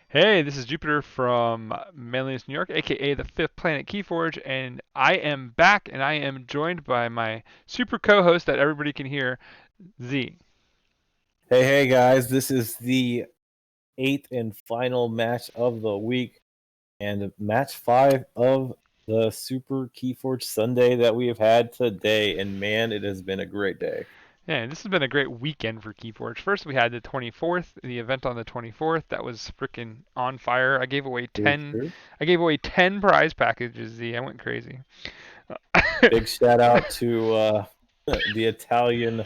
Hey, this is Jupiter from Manliness, New York, aka the Fifth Planet Keyforge, and I am back, and I am joined by my super co-host that everybody can hear, Z. Hey guys, this is the eighth and final match of the week and match 5 of the Super Keyforge Sunday that we have had today. And man, it has been a great day. Yeah, this has been a great weekend for Keyforge. First, we had the 24th, the event on the 24th. That was freaking on fire. True, true. I gave away 10 prize packages, Z. I went crazy. Big shout out to the Italian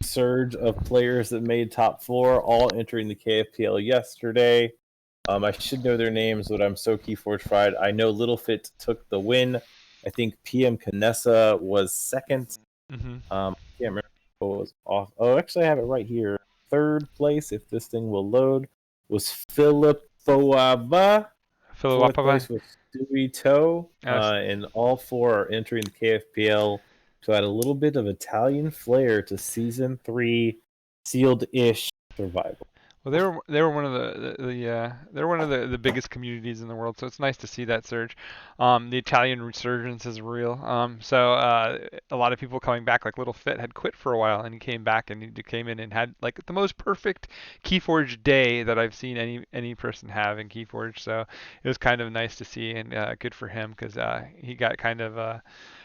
surge of players that made top 4, all entering the KFPL yesterday. I should know their names, but I'm so Keyforge fried. I know Littlefit took the win. I think PM Canessa was second. hmm I can't remember what was off. Oh, actually, I have it right here. Third place, if this thing will load, was Philip Foaba. Fourth Philadelphia. place was Stewie Toe. And all 4 are entering the KFPL to add a little bit of Italian flair to Season 3 sealed-ish survival. Well, they were one of they're one of the biggest communities in the world, so it's nice to see that surge. The Italian resurgence is real. A lot of people coming back, like Little Fit had quit for a while, and he came back and he came in and had like the most perfect Keyforge day that I've seen any person have in Keyforge. So it was kind of nice to see and good for him because he got kind of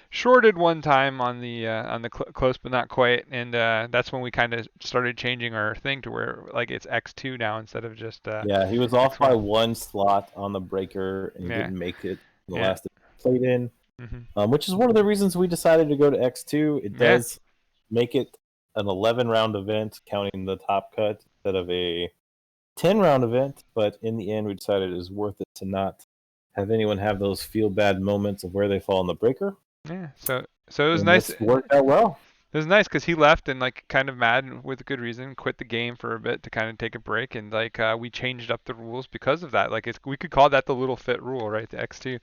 shorted one time on the close but not quite, and that's when we kind of started changing our thing to where like it's X2 now instead of just Yeah, he was off by X1. 1 slot on the breaker, and he Yeah, didn't make it in the yeah, last played in, hmm which is one of the reasons we decided to go to X2. It yeah, does make it an 11-round event, counting the top cut, instead of a 10-round event. But in the end, we decided it was worth it to not have anyone have those feel bad moments of where they fall in the breaker, yeah. So it was and nice. this worked out well. It was nice because he left and like kind of mad and with good reason, quit the game for a bit to kind of take a break, and like we changed up the rules because of that. Like we could call that the little fit rule, right? The X2, You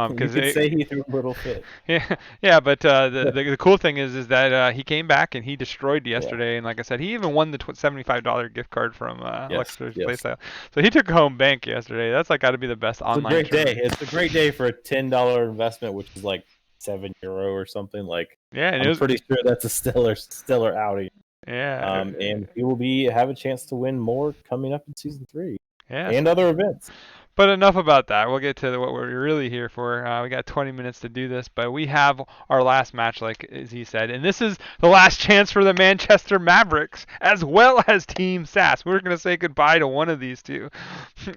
because could say he threw a little fit. yeah, yeah, but the cool thing is that he came back and he destroyed Yeah. yesterday, and like I said, he even won the $75 gift card from Yes. Lexter's Yes. Playstyle. So he took home bank yesterday. That's like got to be the best It's a online great day. tournament. It's a great day for a $10 investment, which is like €7 or something. Like, Yeah, and it I'm was pretty sure that's a stellar outing. yeah, And he will have a chance to win more coming up in Season 3 yeah. and other events. But enough about that. We'll get to what we're really here for. We got 20 minutes to do this, but we have our last match, like as he said, and this is the last chance for the Manchester Mavericks as well as Team SAS. We're gonna say goodbye to one of these two.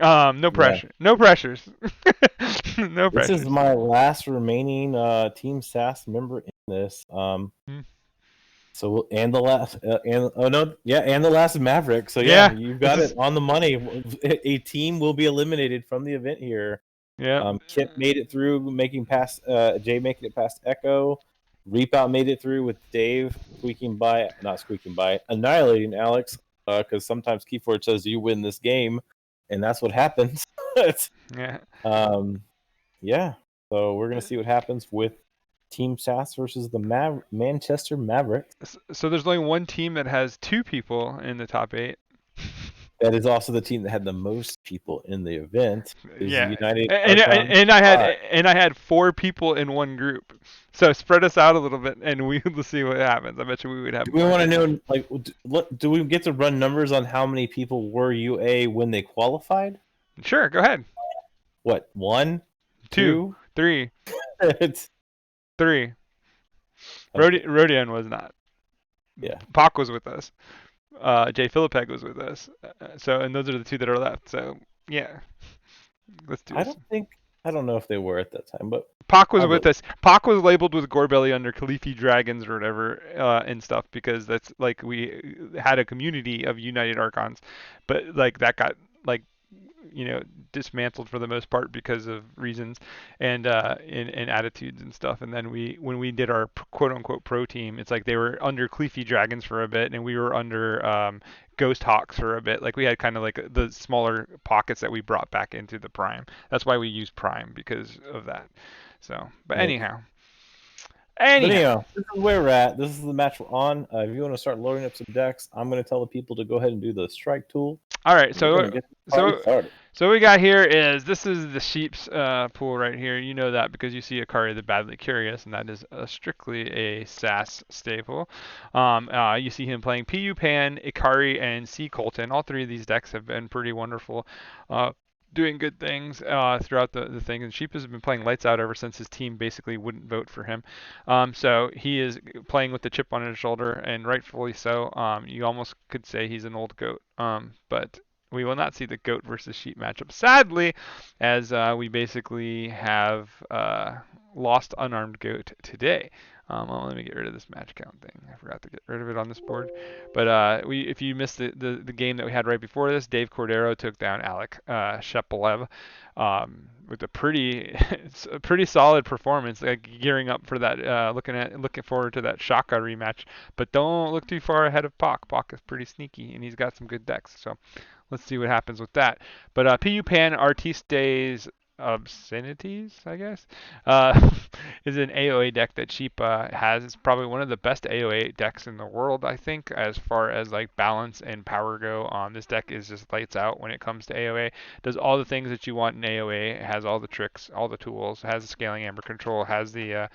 No Yeah. pressure. No pressures. No This is pressures. my last remaining Team SAS member in this. Hmm. So and the last and oh no, yeah, and the last Maverick. So yeah, Yeah. you've This got is it on the money. A team will be eliminated from the event here. yeah. Kip made it through, making past Jay making it past Echo. Reapout made it through with Dave not squeaking by, annihilating Alex. Because sometimes Keyforge says you win this game, and that's what happens. Yeah. um, yeah. So we're gonna see what happens with Team SAS versus the Manchester Mavericks. So there's only one team that has two people in the top eight. That is also the team that had the most people in the event. Is Yeah, United and Archon and I had 5. and I had four people in one group, so spread us out a little bit, and we will see what happens. I bet you we would have Do we more. want to know, like, what do we get to run numbers on how many people were UA when they qualified? Sure, go ahead. What, one, Two, two? three, It's three. okay. Rodian was not. Yeah, Pac was with us. Jay Philippeg was with us. And those are the two that are left. So yeah, let's do this. I don't know if they were at that time, but Pac was I'll with go. us. Pac was labeled with Gorebelly under Khalifi Dragons or whatever and stuff because that's like we had a community of United Archons, but like that got like dismantled for the most part because of reasons and attitudes and stuff. And then when we did our quote unquote pro team, it's like they were under Cleafy Dragons for a bit, and we were under Ghost Hawks for a bit. Like we had kind of like the smaller pockets that we brought back into the Prime. That's why we use Prime because of that. So, but Nice. anyhow, But anyhow. anyhow, this is where we're at. This is the match we're on. If you want to start loading up some decks, I'm going to tell the people to go ahead and do the strike tool. All right, We're going to get the party so started. So what we got here is this is the sheep's pool right here. You know that because you see Akari the Badly Curious, and that is strictly a SAS staple. You see him playing PU Pan, Ikari, and C Colton. All three of these decks have been pretty wonderful. Doing good things throughout the thing. And Sheep has been playing lights out ever since his team basically wouldn't vote for him. So he is playing with the chip on his shoulder, and rightfully so. You almost could say he's an old goat. But we will not see the goat versus sheep matchup, sadly, as we basically have lost unarmed goat today. Well, let me get rid of this match count thing. I forgot to get rid of it on this board. But if you missed the game that we had right before this, Dave Cordero took down Alec Shepelev with a pretty solid performance, like gearing up for that, looking forward to that Shaka rematch. But don't look too far ahead of Pac. Pac is pretty sneaky, and he's got some good decks. So let's see what happens with that. But PU Pan Artistes Obscenities, I guess, uh, is an AOA deck that Sheep has. It's probably one of the best AOA decks in the world, I think, as far as like balance and power go. This deck is just lights out when it comes to AOA. Does all the things that you want in AOA. It has all the tricks, all the tools. It has the scaling amber control. Has the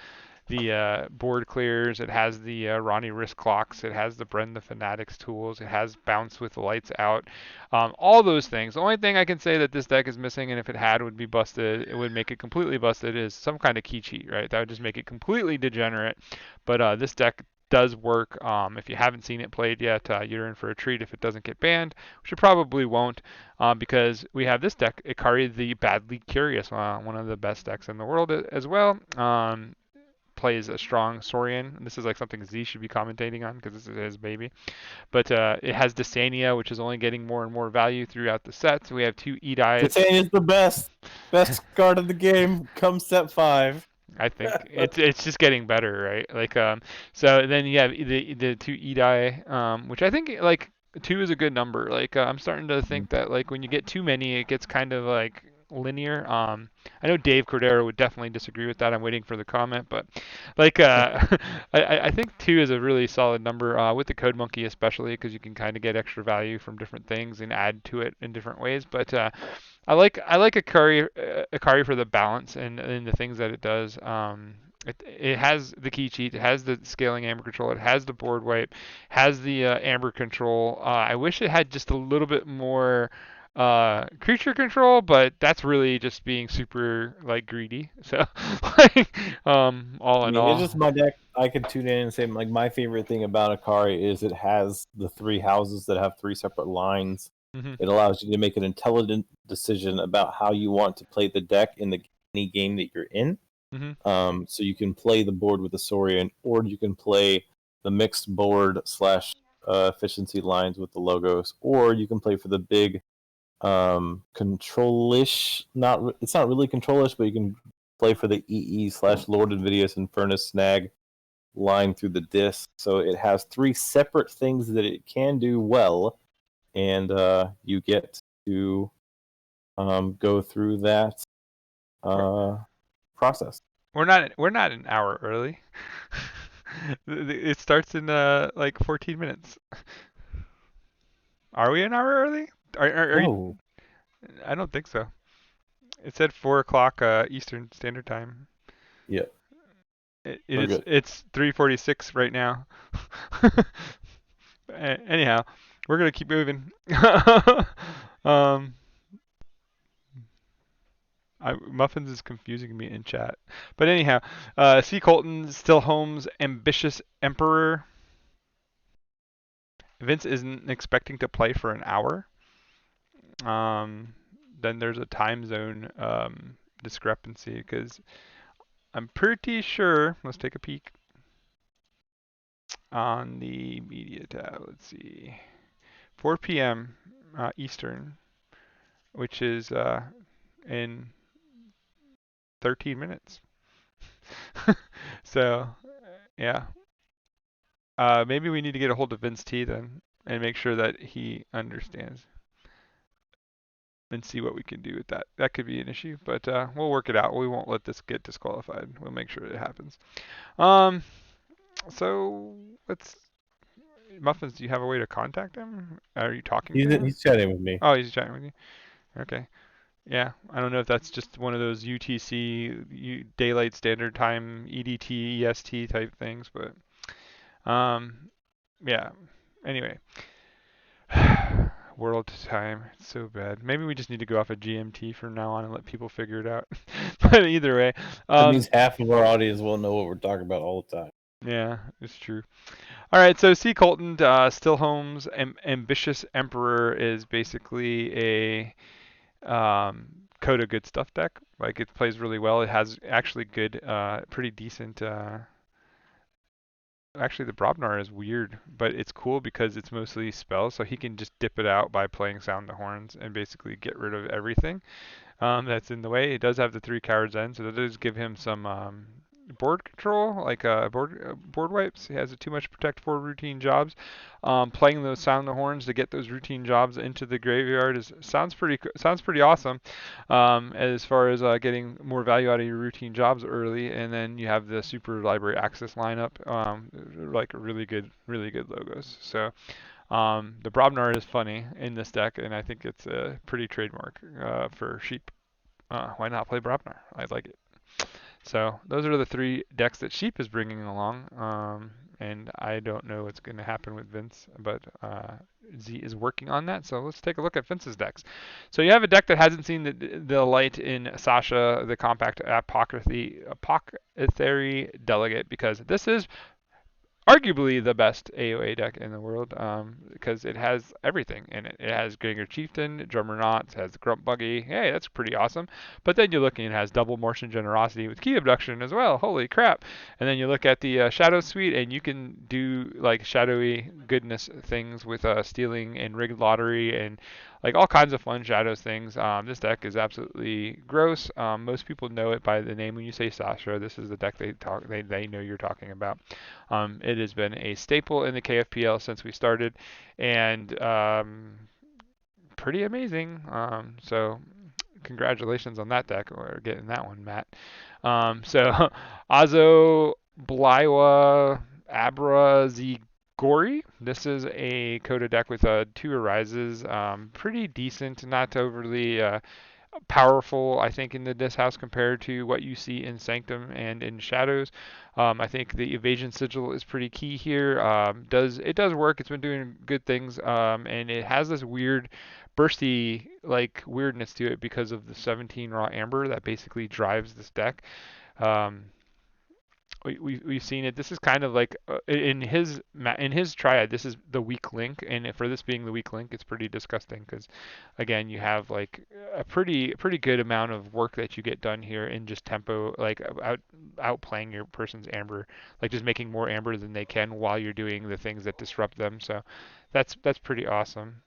board clears. It has the Ronnie wrist clocks. It has the Bren the Fanatics tools. It has bounce with the lights out. All those things. The only thing I can say that this deck is missing, and if it had would be busted, it would make it completely busted, is some kind of key cheat, right? That would just make it completely degenerate. But this deck does work. If you haven't seen it played yet, you're in for a treat if it doesn't get banned, which it probably won't, because we have this deck, Ikari the Badly Curious, one of the best decks in the world as well. Plays a strong Saurian. This is like something Z should be commentating on because this is his baby. But it has Desania, which is only getting more and more value throughout the sets. We have two Edis. Titania is the best card of the game. Come set 5. I think it's just getting better, right? Like so then you have the two Edi, which I think like two is a good number. Like I'm starting to think that like when you get too many, it gets kind of like linear. I know Dave Cordero would definitely disagree with that. I'm waiting for the comment, but like I think two is a really solid number with the Code Monkey especially because you can kind of get extra value from different things and add to it in different ways. But I like Akari for the balance and the things that it does. It has the key cheat, it has the scaling amber control, it has the board wipe, has the amber control. I wish it had just a little bit more creature control, but that's really just being super like greedy. So like all I in mean, it's all. just my deck. I could tune in and say, like, my favorite thing about Akari is it has the 3 houses that have 3 separate lines. Mhm. It allows you to make an intelligent decision about how you want to play the deck in any game that you're in. Mhm. So you can play the board with the Saurian, or you can play the mixed board slash efficiency lines with the logos, or you can play for the big control-ish. It's not really control-ish, but you can play for the EE slash Lord Invidious and Furnace Snag line through the disc. So it has 3 separate things that it can do well, and you get to go through that We're process. we're not an hour early. It starts in like 14 minutes. Are we an hour early? Are you? No, I don't think so. It said 4 o'clock Eastern Standard Time. yeah, It we're is. good. It's 3:46 right now. Anyhow, we're gonna keep moving. um, Muffins is confusing me in chat. But anyhow, C. Colton still Holmes, ambitious emperor. Vince isn't expecting to play for an hour. Um, then there's a time zone discrepancy because I'm pretty sure. Let's take a peek on the media tab. Let's see, 4 p.m. Eastern, which is in 13 minutes. So yeah, maybe we need to get a hold of Vince T then and make sure that he understands and see what we can do with that. That could be an issue, but we'll work it out. We won't let this get disqualified. We'll make sure it happens. Um, so let's. Muffins, do you have a way to contact him? Are you talking to him? He's chatting with me. Oh, he's chatting with you. Okay. Yeah, I don't know if that's just one of those Daylight Standard Time EDT EST type things, but um, yeah. Anyway, world time. It's so bad. Maybe we just need to go off of GMT from now on and let people figure it out. But either way, That um, means half of our audience will know what we're talking about all the time. yeah, it's true. All right, so C. Colton, Stillholm's Ambitious Emperor is basically a Coda good stuff deck. Like it plays really well. It has actually good, pretty decent. Actually, the Brobnar is weird, but it's cool because it's mostly spells, so he can just dip it out by playing Sound the Horns and basically get rid of everything that's in the way. It does have the 3 Coward's End, so that does give him some board control, like board wipes. He has a too much protect 4 routine jobs. Playing those sound the horns to get those routine jobs into the graveyard is sounds pretty awesome. As far as getting more value out of your routine jobs early, and then you have the super library access lineup, like really good logos. So the Brobnar is funny in this deck, and I think it's a pretty trademark for Sheep. Why not play Brobnar? I like it. So those are the 3 decks that Sheep is bringing along. And I don't know what's going to happen with Vince, but Z is working on that. So let's take a look at Vince's decks. So you have a deck that hasn't seen the light in Sasha, the compact apothecary delegate, because this is arguably the best AOA deck in the world because it has everything in it. It has Gringer Chieftain, Drummer Knots, has Grump Buggy. Hey, that's pretty awesome. But then you look and it has double Martian Generosity with Key Abduction as well. Holy crap. And then you look at the Shadow Suite and you can do like shadowy goodness things with Stealing and Rigged Lottery and like all kinds of fun Shadows things. This deck is absolutely gross. Most people know it by the name when you say Sasha. This is the deck they know you're talking about. It has been a staple in the KFPL since we started, and pretty amazing. So congratulations on that deck or getting that one, Matt. So Azo, Blaiwa, Abra, Zigori. This is a Coda deck with 2 Arises. Pretty decent, not overly powerful, I think, in this house compared to what you see in Sanctum and in Shadows. I think the evasion sigil is pretty key here. Does work? It's been doing good things, and it has this weird bursty like weirdness to it because of the 17 raw amber that basically drives this deck. Um, we've seen it. This is kind of like in his triad. This is the weak link, and for this being the weak link, it's pretty disgusting because, again, you have like a pretty good amount of work that you get done here in just tempo, like outplaying your person's amber, like just making more amber than they can while you're doing the things that disrupt them. So that's pretty awesome.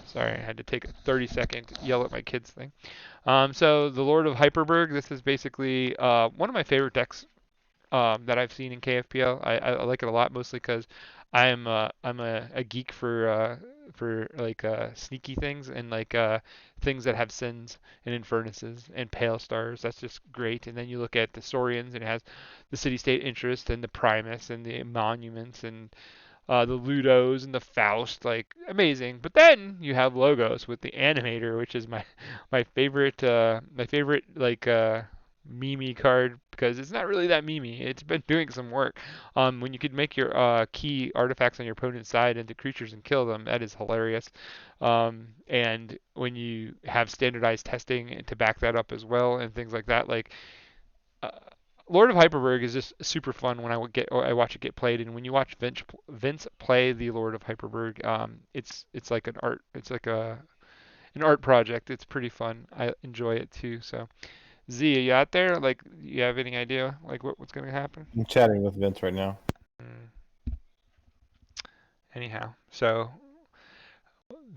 Sorry, I had to take a 30-second yell at my kids thing. So the Lord of Hyperberg. This is basically one of my favorite decks that I've seen in KFPL. I like it a lot, mostly because I'm a geek for like sneaky things and like things that have sins and infernuses and pale stars. That's just great. And then you look at the Saurians and it has the city-state interest and the Primus and the monuments and the Ludos and the Faust, like amazing. But then you have Logos with the Animator, which is my favorite like meme card because it's not really that meme. It's been doing some work. When you could make your key artifacts on your opponent's side into creatures and kill them, that is hilarious. And when you have standardized testing to back that up as well and things like that, like uh, Lord of Hyperberg is just super fun when I watch it get played, and when you watch Vince play the Lord of Hyperberg, it's like it's like an art project. It's pretty fun. I enjoy it too. So Z, are you out there? Like, you have any idea like what's gonna happen? I'm chatting with Vince right now. Mm, anyhow, so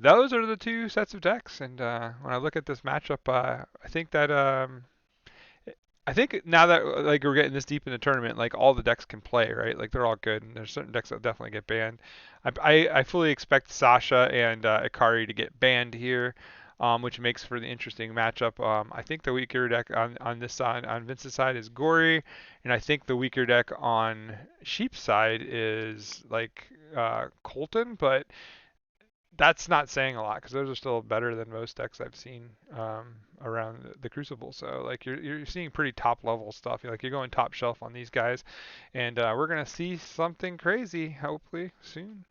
those are the 2 sets of decks, and when I look at this matchup, I think now that like we're getting this deep in the tournament, like all the decks can play, right? Like they're all good, and there's certain decks that definitely get banned. I fully expect Sasha and Ikari to get banned here. which makes for the interesting matchup. I think the weaker deck on this side, on Vince's side, is Gory, and I think the weaker deck on Sheep's side is like Colton, but that's not saying a lot because those are still better than most decks I've seen around the Crucible. So like you're seeing pretty top level stuff. Like you're going top shelf on these guys, and we're gonna see something crazy hopefully soon.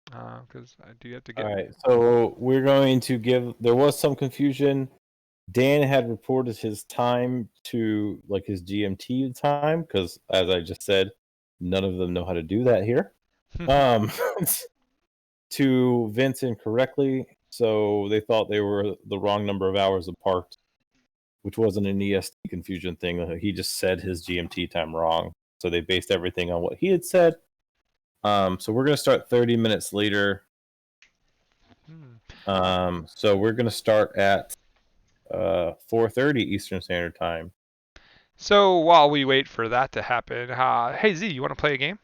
Because I do have to All get. right, so we're going to give. There was some confusion. Dan had reported his time to like his GMT time because, as I just said, none of them know how to do that here. Um, to Vince incorrectly, so they thought they were the wrong number of hours apart, which wasn't an EST confusion thing. He just said his GMT time wrong, so they based everything on what he had said. So we're gonna start 30 minutes later. So we're gonna start at 4:30 Eastern Standard Time. So while we wait for that to happen, hey Z, you want to play a game?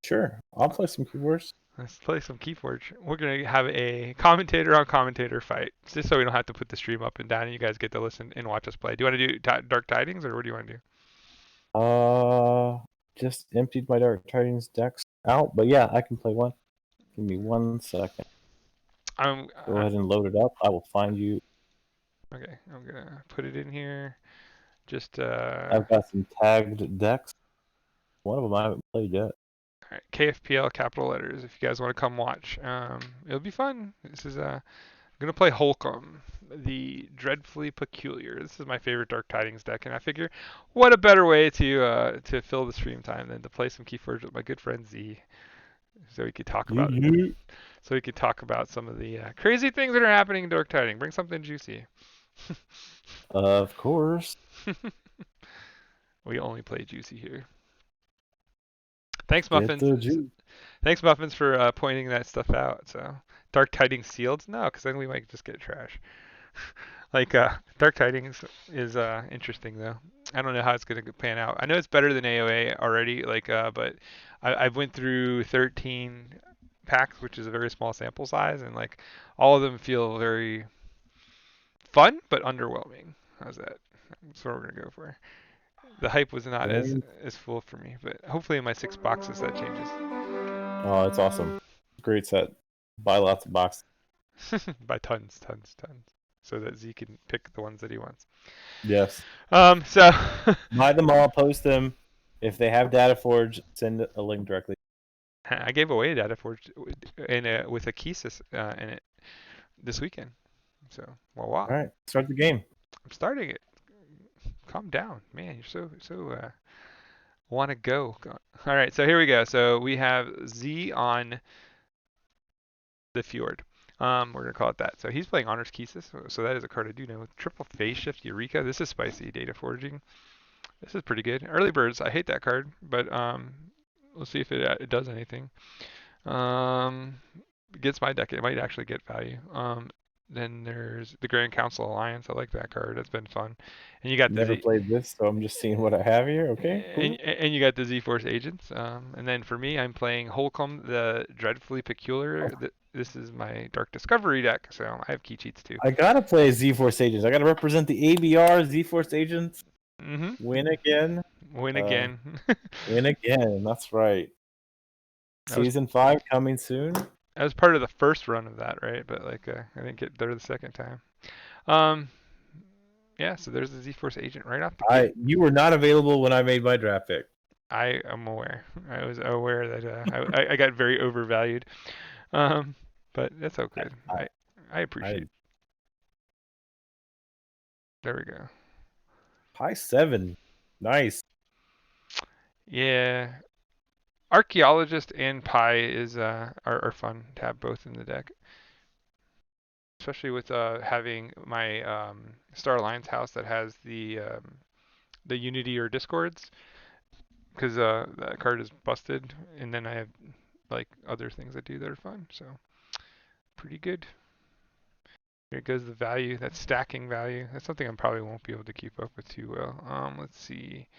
Sure, I'll play some keywords. Let's play some Keyforge. We're gonna have a commentator on commentator fight, just so we don't have to put the stream up and down, and you guys get to listen and watch us play. Do you want to do Dark Tidings, or what do you want to do? Uh, just emptied my Dark Tidings decks out, but yeah, I can play one. Give me 1 second. I'm Go ahead and load it up. I will find you. okay. I'm gonna put it in here. Just I've got some tagged decks. One of them I haven't played yet. all right, KFPL capital letters. If you guys want to come watch, it'll be fun. This is I'm gonna play Holcomb, the dreadfully peculiar. This is my favorite Dark Tidings deck, and I figure, what a better way to fill the stream time than to play some Keyforge with my good friend Z, so we could talk about You. some of the crazy things that are happening in Dark Tidings. Bring something juicy. Of course. We only play juicy here. Thanks, Get Muffins. the juice. Thanks, Muffins, for pointing that stuff out. So, Dark Tidings sealed? No, because then we might just get trash. Like, Dark Tidings is interesting though. I don't know how it's gonna pan out. I know it's better than AOA already. Like, but I've went through 13 packs, which is a very small sample size, and like all of them feel very fun but underwhelming. How's that? That's what we're gonna go for. The hype was not as full for me, but hopefully in my 6 boxes that changes. Oh, it's awesome. Great set. Buy lots of boxes. By tons, tons, tons, so that Z can pick the ones that he wants. Yes. So Buy them all, post them. If they have Data Forge, send a link directly. I gave away Data Forge with a Kisis in it this weekend. So, well, wow. All right, start the game. I'm starting it. Calm down, man. You're so want to go. All right, so here we go. So we have Z on the Fjord. We're gonna call it that. So he's playing Honors Kisis, so that is a card I do know. Triple Phase Shift Eureka. This is spicy. Data Forging. This is pretty good. Early Birds. I hate that card, but let's see if it does anything. Um, Against my deck, it might actually get value. Then there's the Grand Council Alliance. I like that card. That's been fun. And you got the Never Z, played this, so I'm just seeing what I have here. Okay, cool. and you got the Z-Force agents. And then for me, I'm playing Holcomb, the Dreadfully Peculiar. This is my Dark Discovery deck, so I have key cheats too. I gotta play Z-Force Agents. I gotta represent the ABR Z-Force Agents. Mm-hmm. Win again. Win again. Win again. That's right. That was Season 5 coming soon. that was part of the first run of that, right? But like I didn't get there the second time. Um, yeah. So there's the Z-Force agent right off the gate. You were not available when I made my draft pick. I am aware. I was aware that I got very overvalued. Um, but that's all good. I I appreciate. There we go. high 7. Nice. Yeah. Archaeologist and Pi is are fun to have both in the deck, especially with having my Star Alliance house that has the Unity or Discords, because that card is busted, and then I have like other things I do that are fun. So pretty good. Here goes the value. That's stacking value. That's something I probably won't be able to keep up with too well. Let's see.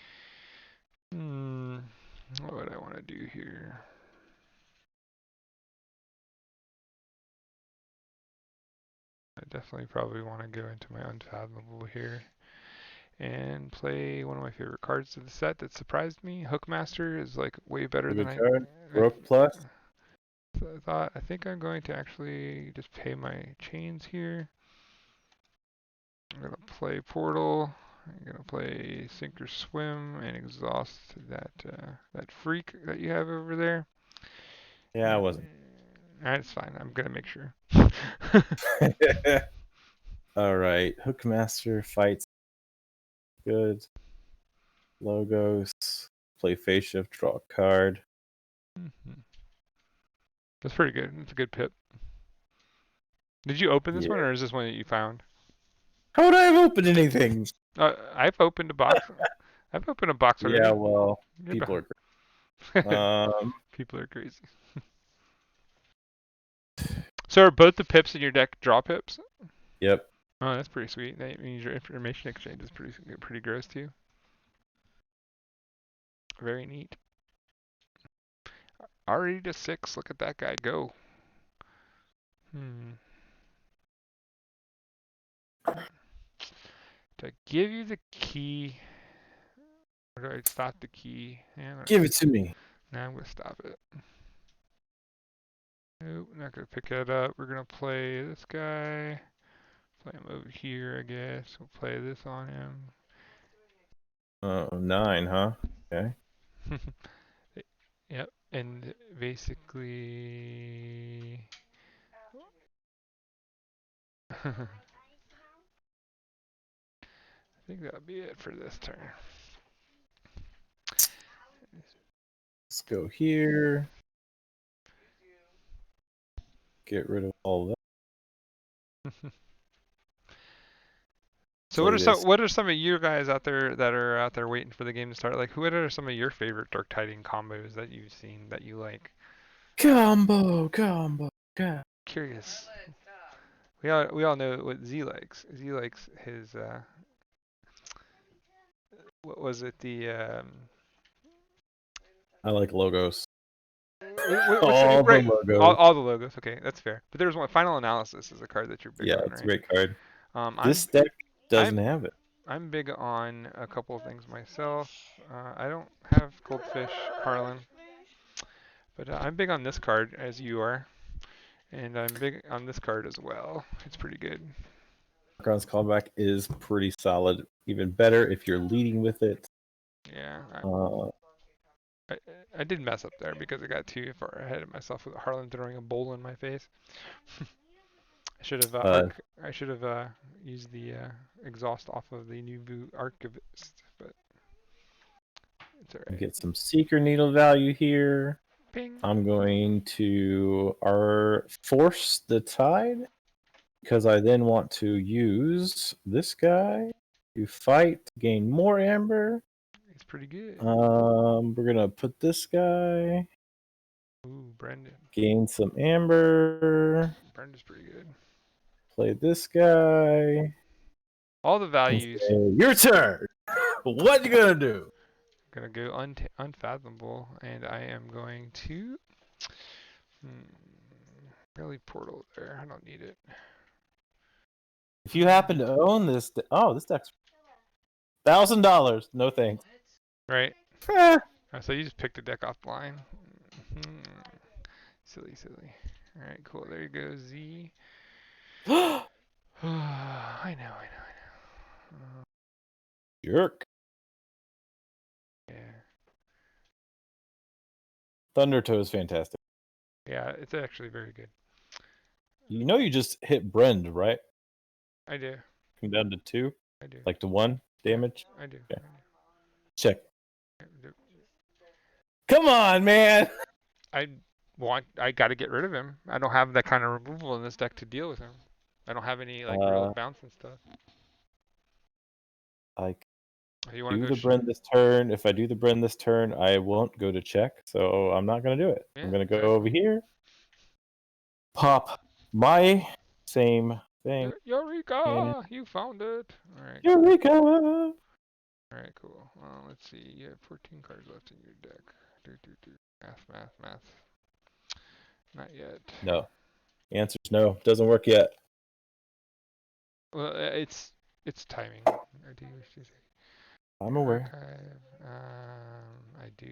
What would I want to do here? I definitely probably want to go into my unfathomable here and play one of my favorite cards to the set that surprised me. Hookmaster is like way better A than good card. I Broke plus. thought. I think I'm going to actually just pay my chains here. I'm gonna play Portal. I'm gonna play Sink or Swim and exhaust that freak that you have over there. Yeah, I wasn't. That's fine. I'm gonna make sure. All right. Hookmaster fights. Good. Logos. Play face shift. Draw a card. That's pretty good. It's a good pip. Did you open this Yeah. one, or is this one that you found? How would I have opened anything? I've opened a box. I've opened a box Yeah, already. well, You're people behind. are great. People are crazy. So are both the pips in your deck draw pips? Yep. Oh, that's pretty sweet. That means your information exchange is pretty gross too. Very neat. Already to 6. Look at that guy go. Hmm. Do I give you the key, or do I stop the key? Yeah, Give it to me. now I'm gonna stop it. Nope, not gonna pick that up. We're gonna play this guy. Play him over here, I guess. We'll play this on him. 9, huh? Okay. Yep, and basically, I think that'll be it for this turn. Let's go here. Get rid of all that. So Play this. what are some of you guys out there that are out there waiting for the game to start? Like, what are some of your favorite Dark Tiding combos that you've seen that you like? Combo, combo, combo. Curious. We all know what Z likes. Z likes his what was it, the I like logos. what's the, All the right, logos. all the logos. Okay, that's fair. But there's one. Final Analysis is a card that you're big Yeah, on, it's a right? great card. Um, I'm This deck doesn't I'm have it. I'm big on a couple of things myself. I don't have Goldfish Harlan, but I'm big on this card as you are, and I'm big on this card as well. It's pretty good. Background's callback is pretty solid. Even better if you're leading with it. Yeah, Uh, I, I did mess up there because I got too far ahead of myself with Harlan throwing a bowl in my face. I should have uh, I should have used the exhaust off of the new boot archivist, but it's alright. get some seeker needle value here. Ping. I'm going to force the tide because I then want to use this guy to fight to gain more amber. It's pretty good. We're gonna put this guy, Ooh, Brendan. gain some amber, Brendan's pretty good. play this guy, All the and values say, "Your turn. What you gonna do?" gonna go unfathomable, and I am going to really portal there. I don't need it. If you happen to own this, this deck's $1,000. No thanks. Right. Eh. So you just picked a deck off the line. Silly, silly. All right, cool. There you go, Z. I know. Jerk. Yeah. Thundertoe is fantastic. Yeah, it's actually very good. You know you just hit Brend, right? I do. Come down to 2, I do. like to 1 damage. I do. Okay. Check. I do. Come on, man. I got to get rid of him. I don't have that kind of removal in this deck to deal with him. I don't have any like real Uh, bounce and stuff. I If you want to do go, the Brend this turn. If I do the Brend this turn, I won't go to check, so I'm not gonna do it. yeah, I'm gonna go over exactly. here, pop my same thing, and Eureka! You found it. All right, cool. Eureka! All right, cool. Let's see. You have 14 cards left in your deck. Do. Math. Not yet. No. The answer's no. Doesn't work yet. Well, it's timing. Or do you wish to say I'm your aware. archive? I do.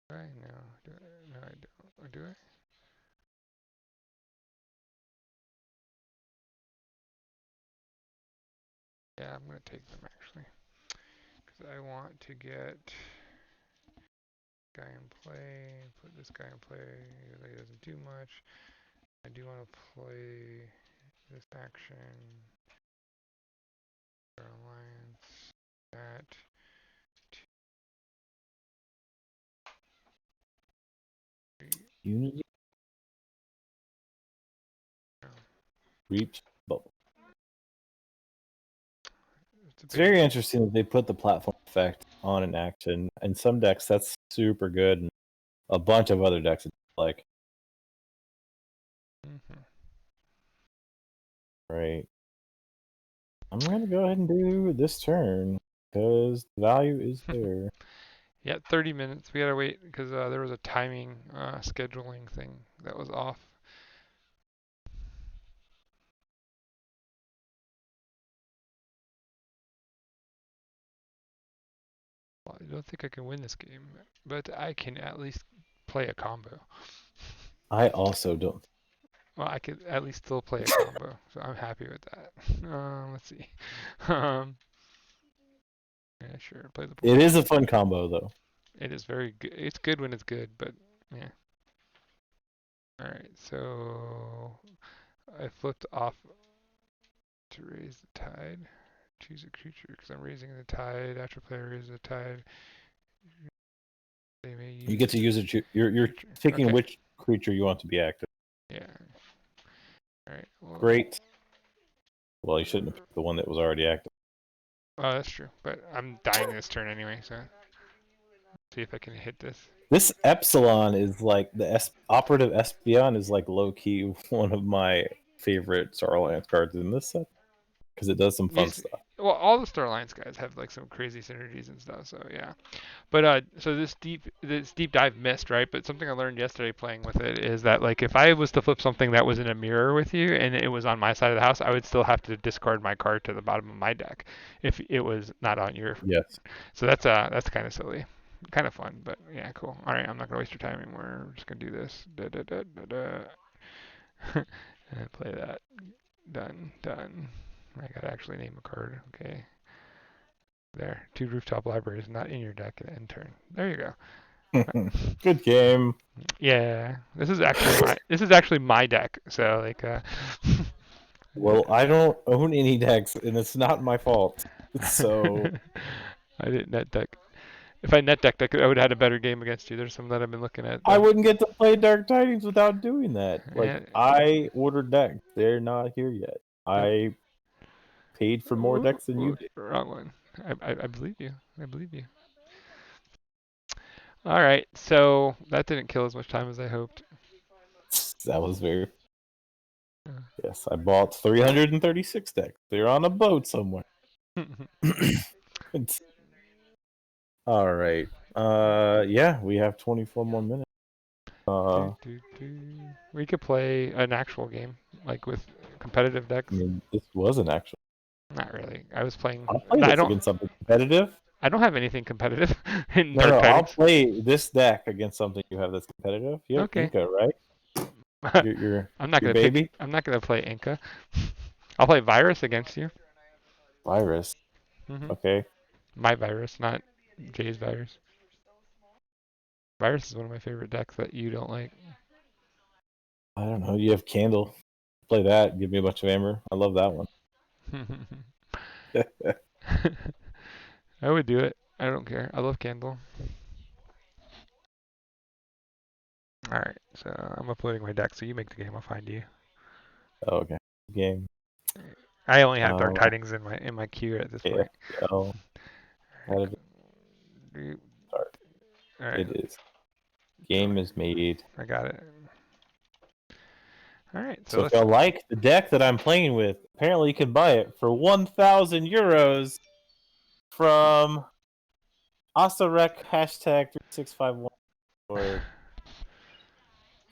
Do I? No. Do I? No, I don't. Or do I? Yeah, I'm gonna take them actually, because I want to get guy in play. Put this guy in play. He doesn't do much. I do want to play this action. Our alliance. That. Unity No, reaps bubble. it's a It's big. very interesting that they put the platform effect on an action. In some decks, that's super good, and a bunch of other decks, like, Mm-hmm. right. I'm gonna go ahead and do this turn because the value is there. Yeah, 30 minutes. We gotta wait because there was a timing scheduling thing that was off. Well, I don't think I can win this game, but I can at least play a combo. I also don't. Well, I could at least still play a combo, so I'm happy with that. Let's see. Um, yeah, sure. Play the It board. is a fun combo though. It is very good. It's good when it's good, but yeah. All right, so I flipped off to raise the tide. Choose a creature because I'm raising the tide. After player raises the tide, they may You use get a to use it. You're creature. picking Okay. which creature you want to be active. Yeah. All right. Well, Great. Well, you shouldn't have picked the one that was already active. oh, that's true. But I'm dying this turn anyway, so see if I can hit this. This Epsilon is like operative Espeon is like low key one of my favorite Star Alliance cards in this set because it does some fun These, stuff. well, all the Star Alliance guys have like some crazy synergies and stuff. So yeah. But so this deep dive missed, right? But something I learned yesterday playing with it is that like if I was to flip something that was in a mirror with you and it was on my side of the house, I would still have to discard my card to the bottom of my deck if it was not on your. Yes. So that's kind of silly, kind of fun, but yeah, cool. All right, I'm not gonna waste your time anymore. I'm just gonna do this. Da, da, da, da, da. And play that. Done. Done. I gotta actually name a card. Okay. There. Two rooftop libraries not in your deck at end turn. There you go. Good game. Yeah, this is actually my deck. So like Well, I don't own any decks, and it's not my fault. So I didn't net deck. If I net decked, I would have had a better game against you. There's some that I've been looking at I though. wouldn't get to play Dark Tidings without doing that. Like Yeah. I ordered decks; they're not here yet. Oh. I paid for more Ooh, decks than you ooh, did. wrong one. I believe you. I believe you. All right, so that didn't kill as much time as I hoped. That was very Uh, yes. I bought 336 decks. They're on a boat somewhere. All right. Yeah, we have 24 more minutes. do, I do, do. We could play an actual game, like with competitive decks. mean, this was an actual. Not really. I was playing. I'll play I this don't. against something competitive. I don't have anything competitive in No, Dark no, I'll Tidings. play this deck against something you have that's competitive. You have Okay. Inca, right? Your I'm not your gonna pick. baby I'm not gonna play Inca. I'll play Virus against you. virus. hmm Okay. My Virus, not Jay's Virus. Virus is one of my favorite decks that you don't like. I don't know. You have Candle. Play that. Give me a bunch of amber. I love that one. I would do it. I don't care. I love Candle. All right, so I'm uploading my deck, so you make the game. I'll find you. Okay. Game. I only have Dark Uh, Tidings in my queue at this point. KFPL competitive All start. right, It is. go. Game is made. I got it. All right, so So if let's. y'all like the deck that I'm playing with, apparently you can buy it for 1,000 euros from Asarek hashtag 3651. Or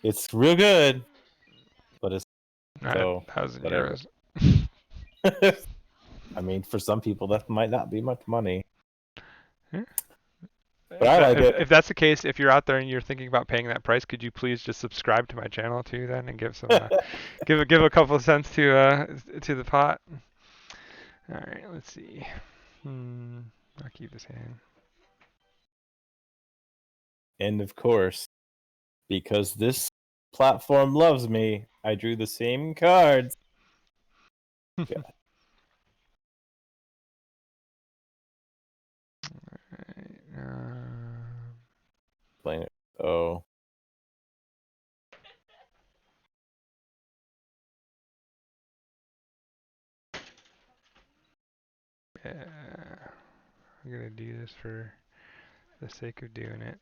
it's real good, but it's Not a so thousand whatever. euros. I mean, for some people, that might not be much money, Yeah. but I like it. If that's the case, if you're out there and you're thinking about paying that price, could you please just subscribe to my channel too then and give some give a couple of cents to the pot. All right, let's see. I'll keep this hand. And of course, because this platform loves me, I drew the same cards. Yeah. Playing it. Oh. Yeah, I'm gonna do this for the sake of doing it.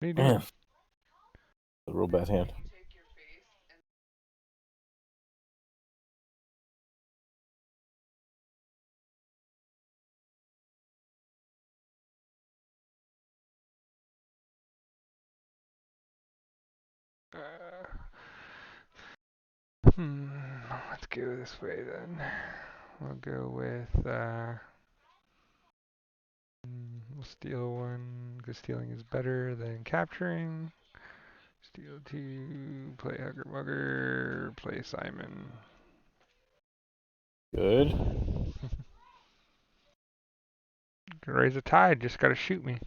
What are you Man, doing? a real bad hand. Hmm, let's go this way then. We'll go with we'll steal one because stealing is better than capturing. Steal two, play Hugger Mugger, play Simon. Good. Gonna raise a tide, just gotta shoot me.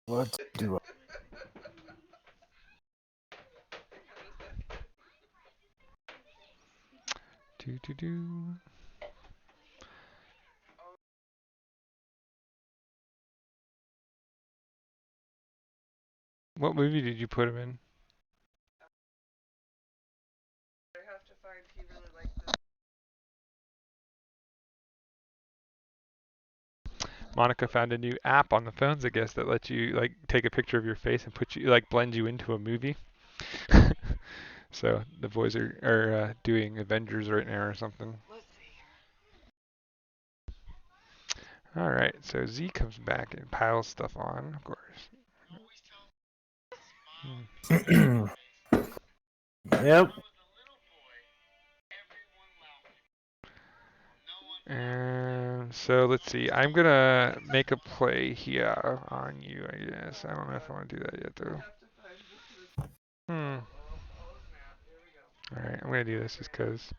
What do I? Do. What movie did you put him in? Monica found a new app on the phones, I guess, that lets you like take a picture of your face and put you like blend you into a movie. So the boys are doing Avengers right now or something. All right, so Z comes back and piles stuff on, of course. Yep. And so let's see. I'm gonna make a play here on you, I guess. I don't know if I want to do that yet, though. All right, I'm gonna do this just cause.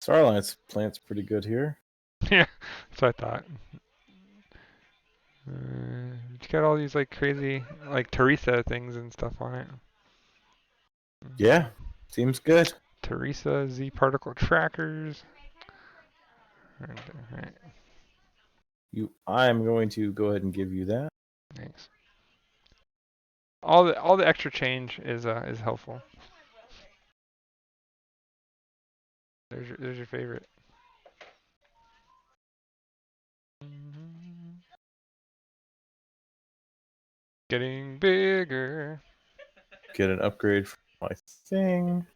Starline's plant's pretty good here. Yeah, that's what I thought. You got all these like crazy like Teresa things and stuff on it. Yeah, seems good. Teresa Z particle trackers. Alright, I'm going to go ahead and give you that. thanks. All the extra change is helpful. There's your favorite. Getting bigger. Get an upgrade for my thing.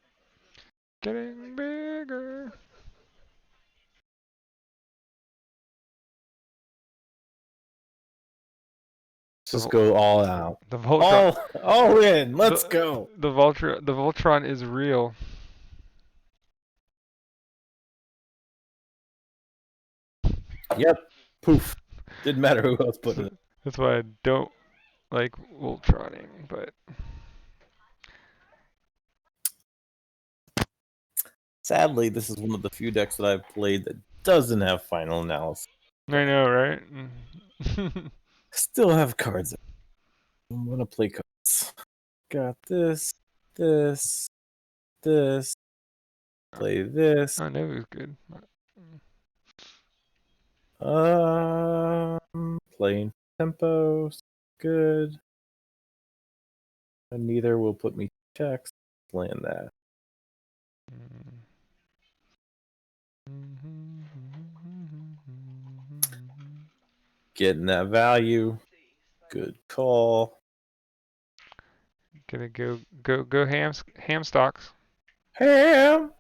Getting bigger. Let's The just go all out. the Voltron All in. Let's the go. the Voltron is real. Yep. Poof. Didn't matter who else put it. That's why I don't like Voltroning, but Sadly, this is one of the few decks that I've played that doesn't have final analysis. I know, right? Still have cards. I'm gonna play cards. Got this, this, this. Play this. I know it was good. Playing tempo. Good. And neither will put me checks. Playing that. Getting that value. Good call. Gonna go ham stocks. Ham.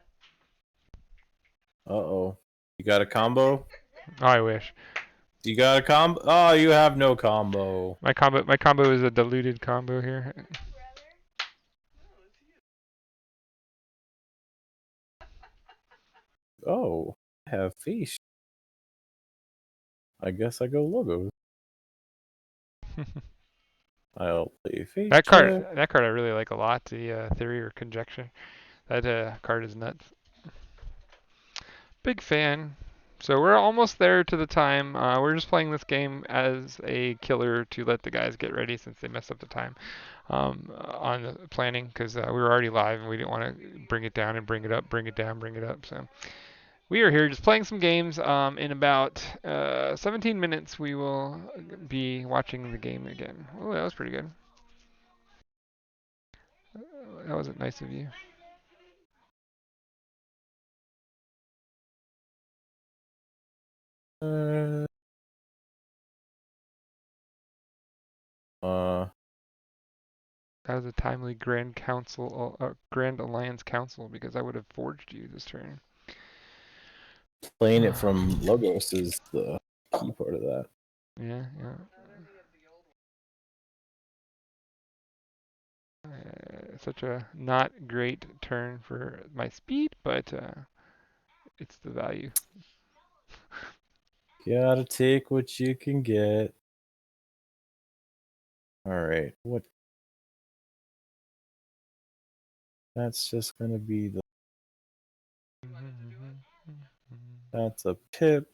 Uh-oh. You got a combo? Oh, I wish. You got a combo? Oh, you have no combo. My combo is a diluted combo here. Oh, I have fish. I guess I go logos. I'll play face That check. card, that card I really like a lot. The theory or conjecture. That card is nuts. Big fan. So we're almost there to the time. We're just playing this game as a killer to let the guys get ready since they messed up the time on the planning because we were already live and we didn't want to bring it down and bring it up, bring it down, bring it up. So we are here just playing some games. In about 17 minutes, we will be watching the game again. Oh, that was pretty good. That wasn't nice of you. Uh, uh, That was a timely Grand Alliance Council because I would have forged you this turn. Playing it from logos is the key part of that. Yeah, yeah. Such a not great turn for my speed, but it's the value. Gotta take what you can get. All right, what? That's just gonna be the. That's a pip.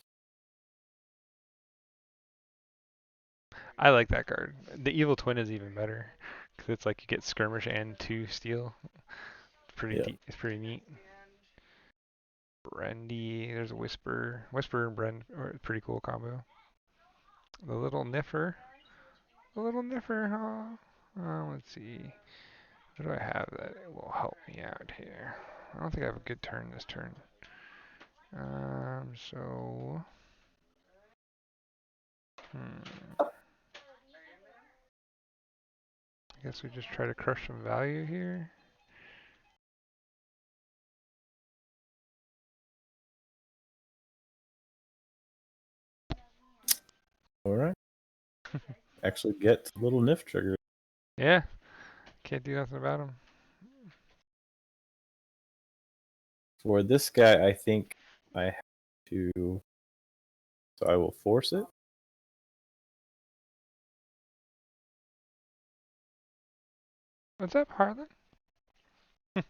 I like that card. The Evil Twin is even better because it's like you get skirmish and 2 steel. It's pretty Yeah. It's pretty neat. Brandy, there's a Whisper. Whisper and Brand are a pretty cool combo. The little Niffer. The little Niffer, huh? Let's see. What do I have that will help me out here? I don't think I have a good turn this turn. So. I guess we just try to crush some value here. All right. Actually, get little NIF trigger. Yeah, can't do nothing about him. For this guy, I think I have to. So I will force it. What's up, Harlan? Kind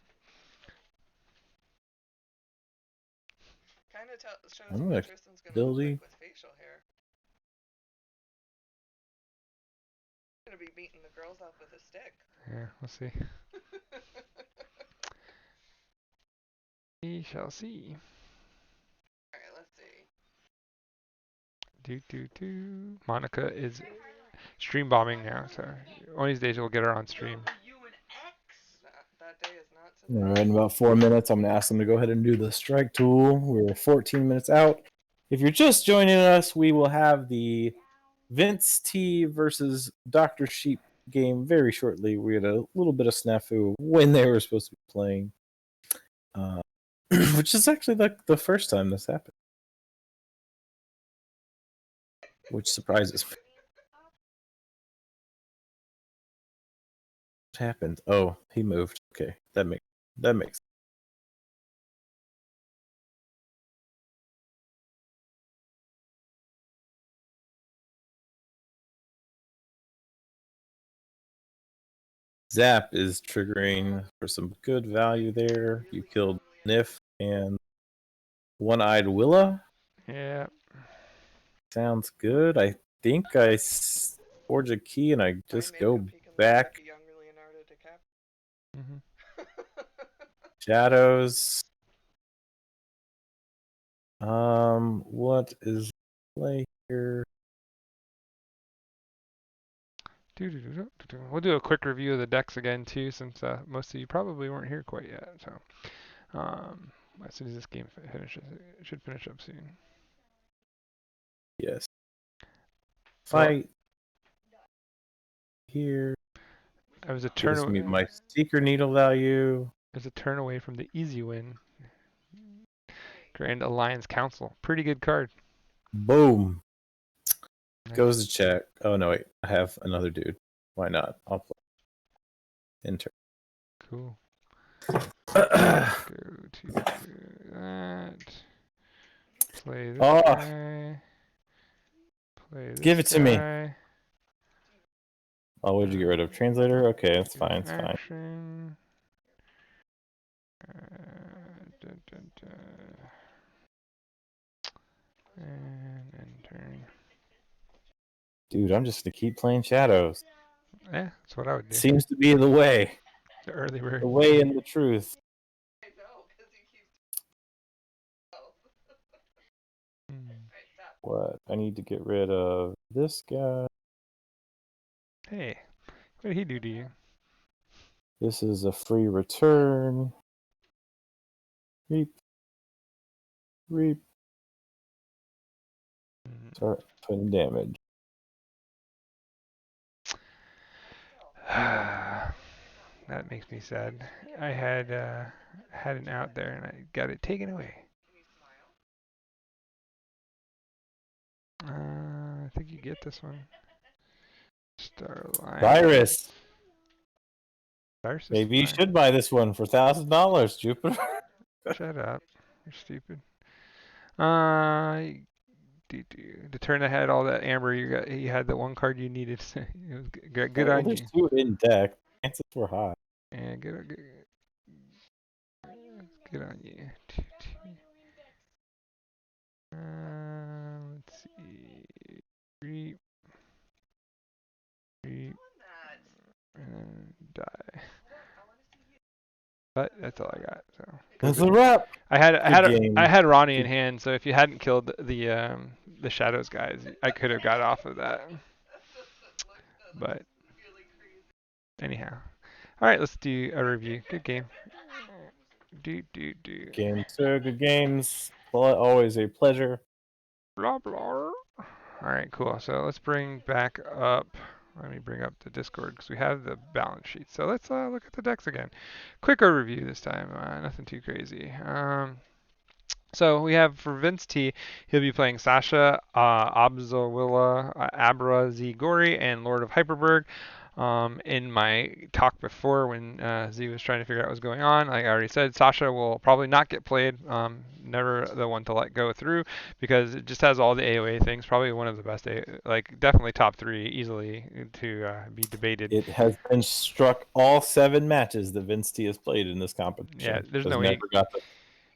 of shows I'm what gonna Tristan's gonna look ability. like with facial hair. Gonna be beating the girls up with a stick. Yeah, we'll see. We shall see. Alright, let's see. Do. Monica is stream bombing now, so one of these days we'll get her on stream. That day is not All today. right, in about 4 minutes, I'm gonna ask them to go ahead and do the strike tool. We're 14 minutes out. If you're just joining us, we will have the Vince T versus Dr. Sheep game very shortly. We had a little bit of snafu when they were supposed to be playing, which is actually like the first time this happened, which surprises me. What happened? Oh, he moved. Okay, that makes. Zap is triggering for some good value there. You killed Nif and One-Eyed Willa. Yeah. Sounds good. I think I forge a key and I just go back. Like a young Leonardo DiCaprio. Shadows. What is play here? We'll do a quick review of the decks again too, since most of you probably weren't here quite yet. So, as soon as this game finishes, it should finish up soon. Yes. Well, Fight here. I was a turn Gives away. me my seeker needle value. There's a turn away from the easy win. Grand Alliance Council. Pretty good card. Boom. Nice. Goes to check. Oh no, wait. I have another dude. Why not? I'll play. Enter. Cool. Let's go to that. Play this Oh, guy. Play this give it to me. guy. Oh, what did you get rid of? Translator? Okay, that's fine. It's fine. Action. Dun, dun, dun. And turn. Dude, I'm just gonna keep playing shadows. Yeah, that's what I would do. Seems to be the way. The early bird. The way and the truth. I know, because he keeps. Oh. Hmm. Alright, stop. What? I need to get rid of this guy. Hey, what did he do to you? This is a free return. Reap. Reap. Start putting damage. That makes me sad. I had an out there and I got it taken away. I think you get this one. Starline. Cyrus. Cyrus is Maybe you fine. should buy this one for $1,000, Jupiter. Shut up. You're stupid. To turn ahead all that amber, you had the one card you needed. It was good Well, on there's you. 2 in deck. Chances were high. And good on you. Let's see. Reap, reap, and die. But that's all I got. So That's a wrap. I had Ronnie in Good- hand, so if you hadn't killed the shadows guys, I could have got off of that. But anyhow, all right, let's do a review. Good game. Do. Games, sir. Good games. Always a pleasure. Blah blah. All right, cool. So let's bring back up. Let me bring up the Discord because we have the balance sheet. So let's look at the decks again. Quick overview this time. Nothing too crazy. So we have for Vince T, he'll be playing Sasha, Abzawilla, Abra, Z Gori, and Lord of Hyperberg. In my talk before when Z was trying to figure out what was going on, like I already said, Sasha will probably not get played. Never the one to let go through because it just has all the AoA things. Probably one of the best, like definitely top 3 easily to be debated. It has been struck all 7 matches that Vince T has played in this competition. Yeah, there's Has no way never got the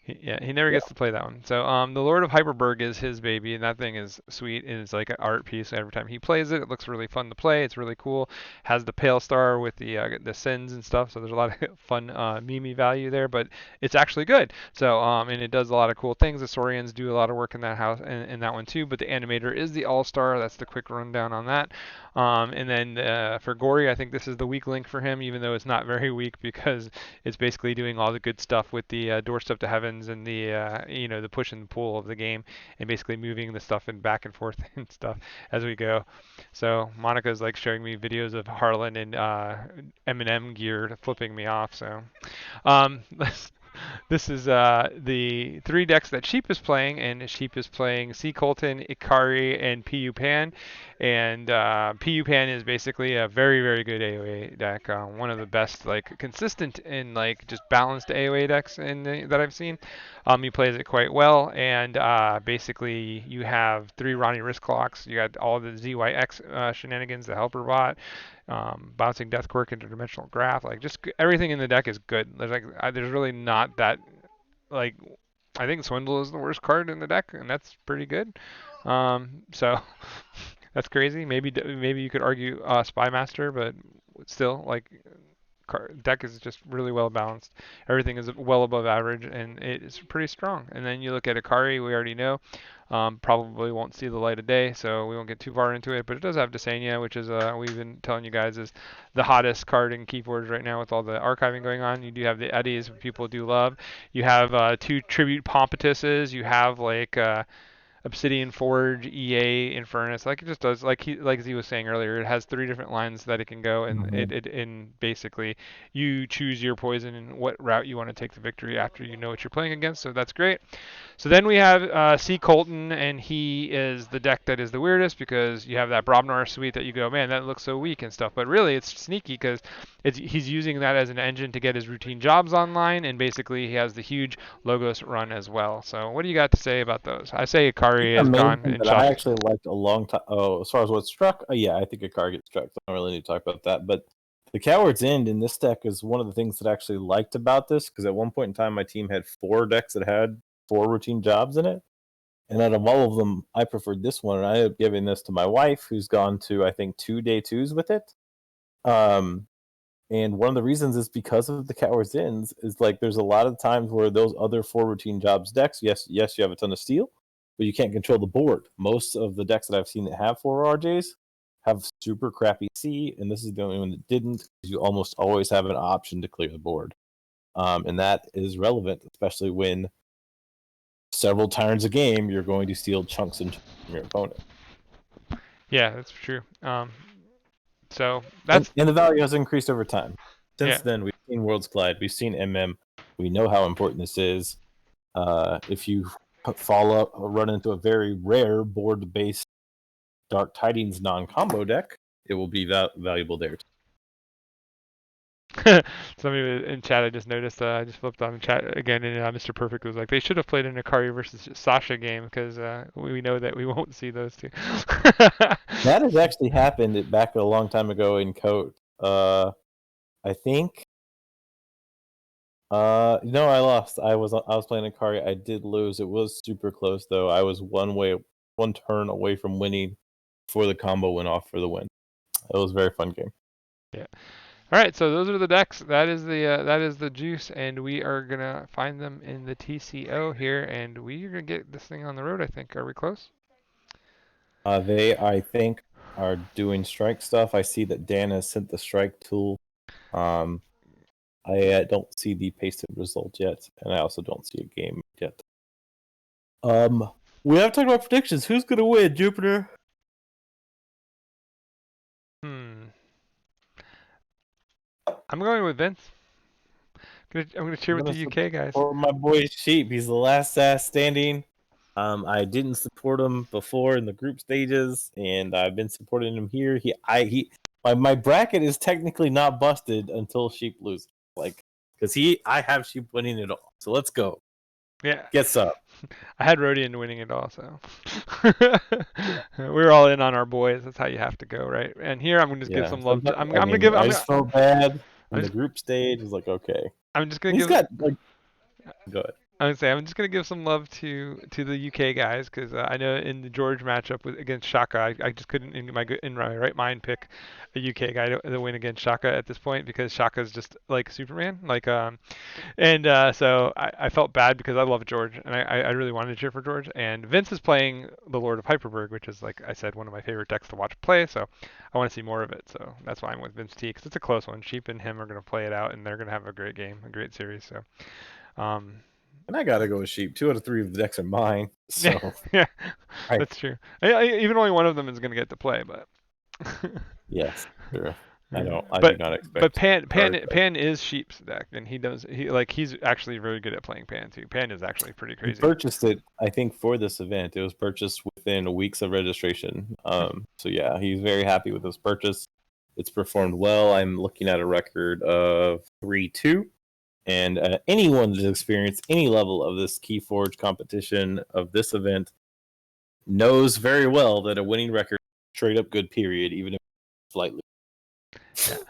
he never gets to play that one. So the Lord of Hyperberg is his baby, and that thing is sweet. And it's like an art piece. Every time he plays it, it looks really fun to play. It's really cool. Has the Pale Star with the sins and stuff. So there's a lot of fun meme value there, but it's actually good. So and it does a lot of cool things. The Saurians do a lot of work in that house in that one too. But the animator is the All Star. That's the quick rundown on that. And then for Gory, I think this is the weak link for him, even though it's not very weak because it's basically doing all the good stuff with the doorstep to heavens and the the push and pull of the game, and basically moving the stuff and back and forth and stuff as we go. So Monica's like showing me videos of Harlan and Eminem gear flipping me off. So um, this is the 3 decks that Sheep is playing, and Sheep is playing Sea Colton, Ikari, and PU Pan. And PU Pan is basically a very, very good AoE deck. One of the best, like, consistent and, like, just balanced AoE decks that I've seen. He plays it quite well, and basically you have 3 Ronnie wrist clocks. You got all the ZYX shenanigans, the helper bot, bouncing Death Quirk, interdimensional graph, like just everything in the deck is good. There's really not that like I think Swindle is the worst card in the deck, and that's pretty good. So that's crazy. Maybe you could argue Spy Master, but still like deck is just really well balanced. Everything is well above average, and it is pretty strong. And then you look at Akari, we already know. Probably won't see the light of day, so we won't get too far into it. But it does have Desania, which is we've been telling you guys is the hottest card in Keyforge right now with all the archiving going on. You do have the Eddies, people do love. You have 2 tribute Pompatuses. You have like Obsidian Forge, EA, Infernus. Like it just does. Like Z was saying earlier, it has 3 different lines that it can go, and Hmm. basically you choose your poison and what route you want to take the victory after you know what you're playing against. So that's great. So then we have C. Colton, and he is the deck that is the weirdest because you have that Brobnar suite that you go, man, that looks so weak and stuff. But really, it's sneaky because he's using that as an engine to get his routine jobs online, and basically he has the huge Logos run as well. So what do you got to say about those? I say I think Ikari the has main gone thing in that I chalk. actually liked a long time. Oh, as far as what struck, yeah, I think a car gets struck. So I don't really need to talk about that. But the Coward's End in this deck is one of the things that I actually liked about this because at one point in time, my team had 4 decks that had 4 routine jobs in it. And out of all of them, I preferred this one, and I ended up giving this to my wife, who's gone to I think 2 day 2s with it. Um, and one of the reasons is because of the Coward's Ends is like there's a lot of times where those other 4 routine jobs decks, yes, you have a ton of steel, but you can't control the board. Most of the decks that I've seen that have 4 RJs have super crappy C, and this is the only one that didn't. You almost always have an option to clear the board, and that is relevant, especially when several turns a game you're going to steal chunks and chunks from your opponent. Yeah, that's true. So And, that's and the value has increased over time. Since yeah. then, we've seen Worlds Collide, we've seen MM. We know how important this is. If you follow up, run into a very rare board-based Dark Tidings non-combo deck, it will be valuable there. Somebody in chat, I just noticed. I just flipped on the chat again, and Mr. Perfect was like, "They should have played an Akari versus Sasha game because we know that we won't see those two." That has actually happened back a long time ago in Coat. I think. No, I lost. I was playing Akari. I did lose. It was super close though. I was one turn away from winning before the combo went off for the win. It was a very fun game. Yeah. All right, so those are the decks. That is the juice, and we are gonna find them in the TCO here, and we are gonna get this thing on the road. I think. Are we close? They, I think, are doing strike stuff. I see that Dan has sent the strike tool. Um, I don't see the pasted result yet, and I also don't see a game yet. We have talked about predictions. Who's gonna win, Jupiter? Hmm. I'm going with Vince. I'm gonna cheer I'm with gonna the UK guys. support my boy Sheep. He's the last ass standing. I didn't support him before in the group stages, and I've been supporting him here. My bracket is technically not busted until Sheep loses. Like, because I have Sheep winning it all. So let's go. Yeah. Get up. I had Rodian winning it all, so we're all in on our boys. That's how you have to go, right? And here I'm gonna just give Yeah. some love. Sometimes, I'm I gonna mean, give. I just felt bad I'm in the just, group stage. It's like, okay, I'm just gonna he's give. got like, go ahead. I would say I'm just gonna give some love to the UK guys because I know in the George matchup against Shaka, I just couldn't in my right mind pick a UK guy to win against Shaka at this point because Shaka's just like Superman, and so I felt bad because I love George and I really wanted to cheer for George. And Vince is playing the Lord of Hyperberg, which is like I said one of my favorite decks to watch play. So I want to see more of it. So that's why I'm with Vince T because it's a close one. Sheep and him are gonna play it out and they're gonna have a great game, a great series. So. Um, And I gotta go with Sheep. 2 out of 3 of the decks are mine. Yeah, So yeah, right. that's true. Even only one of them is going to get to play, but Yes, sure. I yeah. don't. I do but not but expect Pan cards. Pan Pan is Sheep's deck, and he's actually very good at playing Pan too. Pan is actually pretty He crazy. purchased it, I think, for this event. It was purchased within weeks of registration. So yeah, he's very happy with his purchase. It's performed well. I'm looking at a record of 3-2, and anyone that's experienced any level of this KeyForge competition of this event knows very well that a winning record is straight up good. Period, even if it's slightly.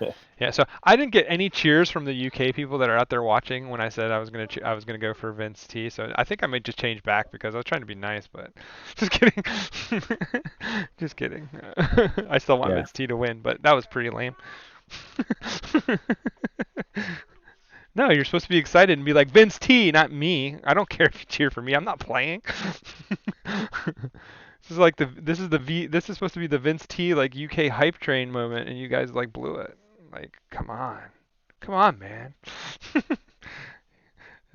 Yeah, yeah. So I didn't get any cheers from the UK people that are out there watching when I said I was gonna go for Vince T. So I think I might just change back because I was trying to be nice, but just kidding, just kidding. I still want Yeah. Vince T to win, but that was pretty lame. No, you're supposed to be excited and be like Vince T, not me. I don't care if you cheer for me. I'm not playing. This is supposed to be the Vince T like UK hype train moment, and you guys like blew it. Like, come on, man.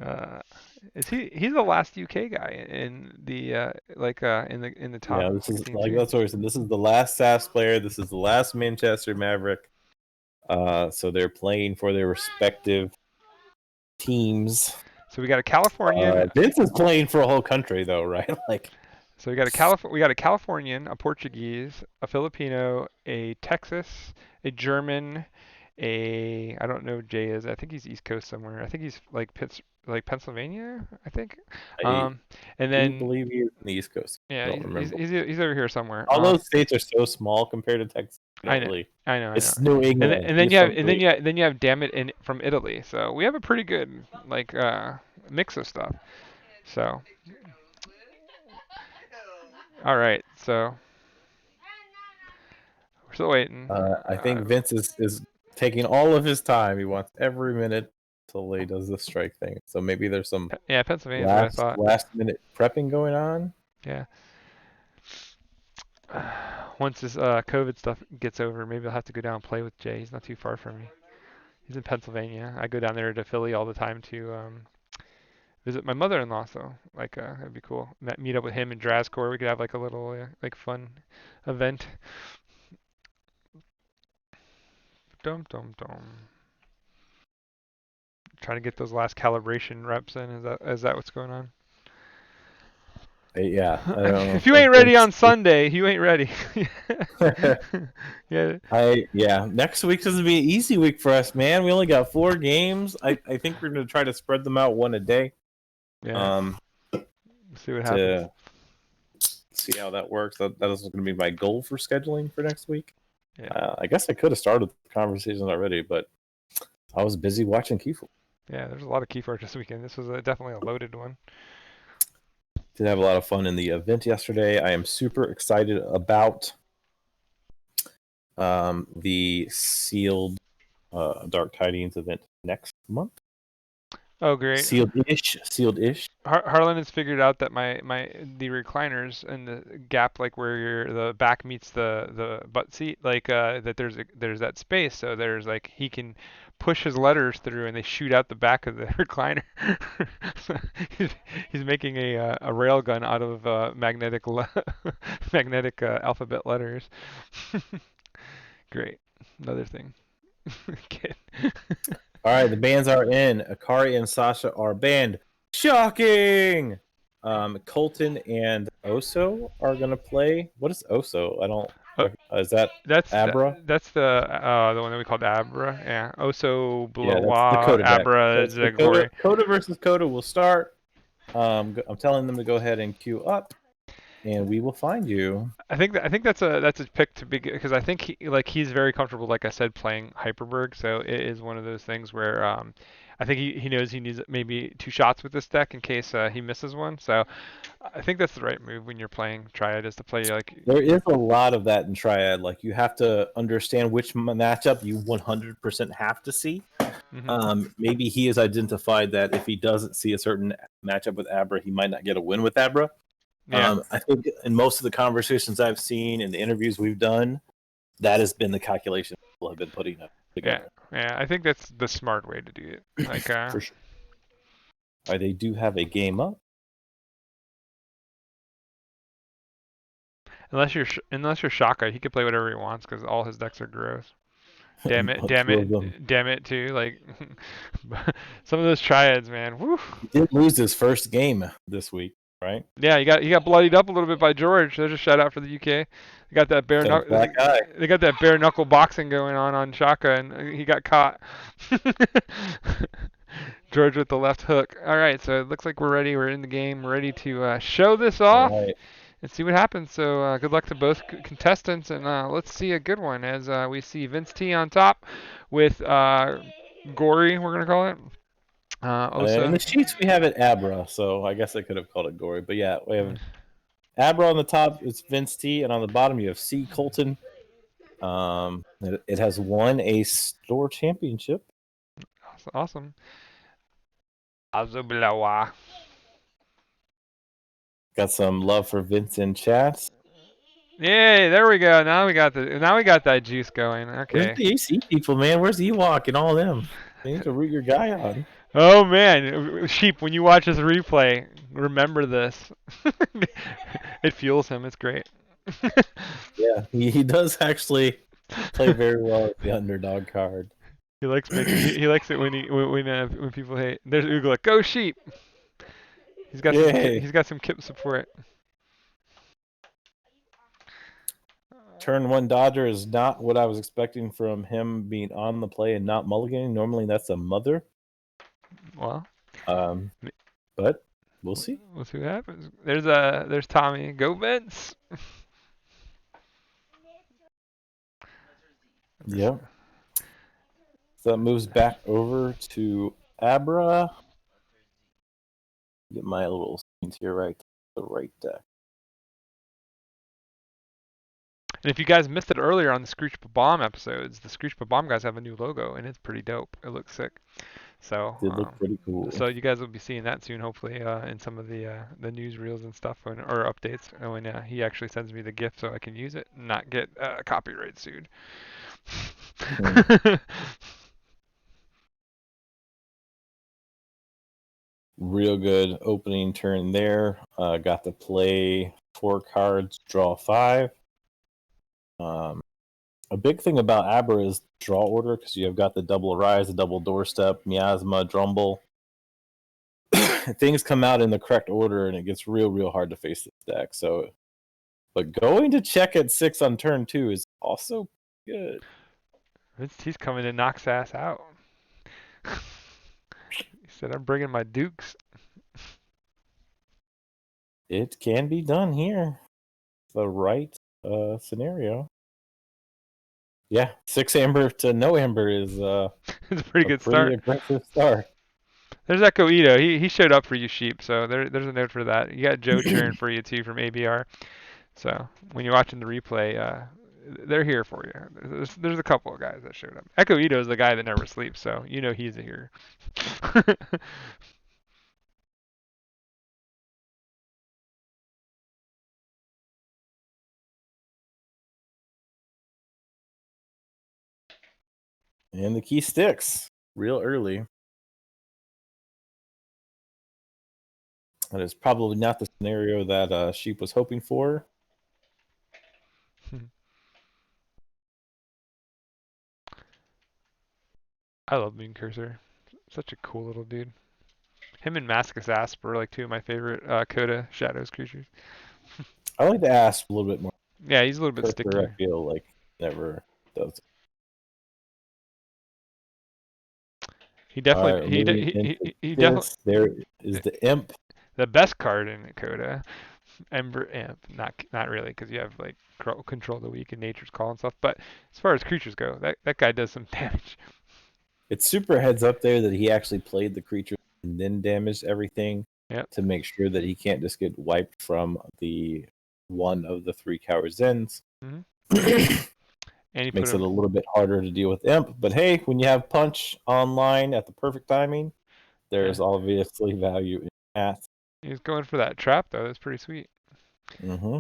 uh, Is he? He's the last UK guy in the in the top Yeah, this is 16 like too. that's what I said. This is the last SAS player. This is the last Manchester Maverick. So they're playing for their respective teams. So we got a Californian. Vince is playing for a whole country, though, right? Like, So we got a Californian, a Portuguese, a Filipino, a Texas, a German, a I don't know who Jay is. I think he's East Coast somewhere. I think he's like Pennsylvania, I think. I And do then believe he is in the East Coast. I yeah, don't remember. he's over here somewhere. All those states are so small compared to Texas. I I don't know, really. I know. It's New England. He's from New England. Then you have damn it in from Italy. So we have a pretty good like mix of stuff. So all right, so we're still waiting. I think Vince is taking all of his time. He wants every minute till he does the strike thing. So maybe there's some Yeah, Pennsylvania is what I thought. last minute prepping going on. Yeah. Once this COVID stuff gets over, maybe I'll have to go down and play with Jay. He's not too far from me. He's in Pennsylvania. I go down there to Philly all the time to visit my mother-in-law. So like, it'd be cool. Meet up with him in Drascore. We could have like a little like fun event. Dum dum dum. Trying to get those last calibration reps in. Is that what's going on? Yeah, I don't know. If you ain't ready on Sunday, you ain't ready. Yeah. Next week's gonna be an easy week for us, man. We only got 4 games. I think we're gonna try to spread them out one a day. Yeah. See what happens. To see how that works. That is going to be my goal for scheduling for next week. Yeah. I guess I could have started the conversations already, but I was busy watching Keyful. Yeah, there's a lot of Keyforge this weekend. This was definitely a loaded one. Did have a lot of fun in the event yesterday. I am super excited about the sealed Dark Tidings event next month. Oh, great. Sealed-ish. Harlan has figured out that the recliners and the gap, like where the back meets the butt seat, like that there's that space, so there's like he can push his letters through and they shoot out the back of the recliner. So he's making a rail gun out of magnetic alphabet letters. Great. Another thing. Kid. All right, the bands are in. Akari and Sasha are banned. Shocking! Colton and Oso are gonna play. What is Oso? I don't. Is that's Abra? That's the one that we called Abra. Yeah. Oso, Yeah, that's the Blawa, Coda deck. Abra, So Zagori. Coda versus Coda will start. I'm telling them to go ahead and queue up, and we will find you. I think that's a pick to be because I think he's very comfortable, like I said, playing Hyperberg. So it is one of those things where I think he knows he needs maybe 2 shots with this deck in case he misses one. So I think that's the right move when you're playing Triad, is to play like. There is a lot of that in Triad. Like you have to understand which matchup you 100% have to see. Mm-hmm. Maybe he has identified that if he doesn't see a certain matchup with Abra, he might not get a win with Abra. Yeah. I think in most of the conversations I've seen and the interviews we've done, that has been the calculation people have been putting up together. Yeah. I think that's the smart way to do it. Like For sure. All right, they do have a game up. Unless you're Shaka, he could play whatever he wants because all his decks are gross. Damn it too. Like some of those Triads, man. Woo. He did lose his first game this week, right? Yeah, he got bloodied up a little bit by George. There's a shout out for the UK. They got that bare knuckle. They got that bare knuckle boxing going on Shaka, and he got caught. George with the left hook. All right, so it looks like we're ready. We're in the game. We're ready to show this off. Right. And see what happens. So good luck to both contestants, and let's see a good one as we see Vince T on top with Gory, we're gonna call it. In the sheets we have it Abra, so I guess I could have called it Gory, but yeah, we have Abra on the top. It's Vince T, and on the bottom you have C Colton. It has won a store championship. Awesome. Azublawa. Got some love for Vince in chat. Yay, there we go. Now we got that juice going. Okay. Where's the AC people, man? Where's Ewok and all them? You need to root your guy on. Oh man, Sheep, when you watch this replay, remember this. It fuels him. It's great. Yeah, he does actually play very well with the underdog card. He likes making. He likes it when people hate. There's Oogla. Go Sheep. He's got some. Yay! He's got some kip support. Turn one Dodger is not what I was expecting from him being on the play and not mulliganing. Normally that's a mother. Well, But we'll see. we'll see what happens. There's Tommy. Go Vince. Yep. So that moves back over to Abra. Get my little scenes here right. The right deck. And if you guys missed it earlier on the Screech Bomb episodes, the Screech Bomb guys have a new logo, and it's pretty dope. It looks sick. So, Did look pretty cool. so you guys will be seeing that soon, hopefully, in some of the newsreels and stuff, or updates. When he actually sends me the gift, so I can use it and not get copyright sued. Real good opening turn there. Got to play 4 cards, draw 5. A big thing about Abra is draw order, because you have got the double Arise, the double Doorstep, Miasma, Drumble. Things come out in the correct order, and it gets real hard to face this deck. So, but going to check at 6 on turn 2 is also good. He's coming to knock ass out. He said, "I'm bringing my dukes." It can be done here. The right scenario. Yeah, 6 amber to no amber is It's a pretty good start. aggressive start. There's Echo Ito. He showed up for you, Sheep. So there's a note for that. You got Joe cheering for you too from ABR. So when you're watching the replay, they're here for you. There's a couple of guys that showed up. Echo Ito is the guy that never sleeps, so you know he's here. And the key sticks real early. That is probably not the scenario that Sheep was hoping for. I love Moon Cursor. Such a cool little dude. Him and Mascus Asp are like two of my favorite Coda Shadows creatures. I like to ask a little bit more. Yeah, he's a little bit Cursor, stickier. I feel like never does. He definitely Right, he definitely there is the imp. the best card in Coda, Ember Imp. Not really, because you have like control the weak and Nature's Call and stuff. But as far as creatures go, that guy does some damage. It's super heads up there that he actually played the creature and then damaged everything to make sure that he can't just get wiped from the one of the 3 Coward Zens. Mm-hmm. And he makes it a little bit harder to deal with imp. But hey, when you have punch online at the perfect timing, there's obviously value in that. He's going for that trap though. That's pretty sweet. Mm-hmm.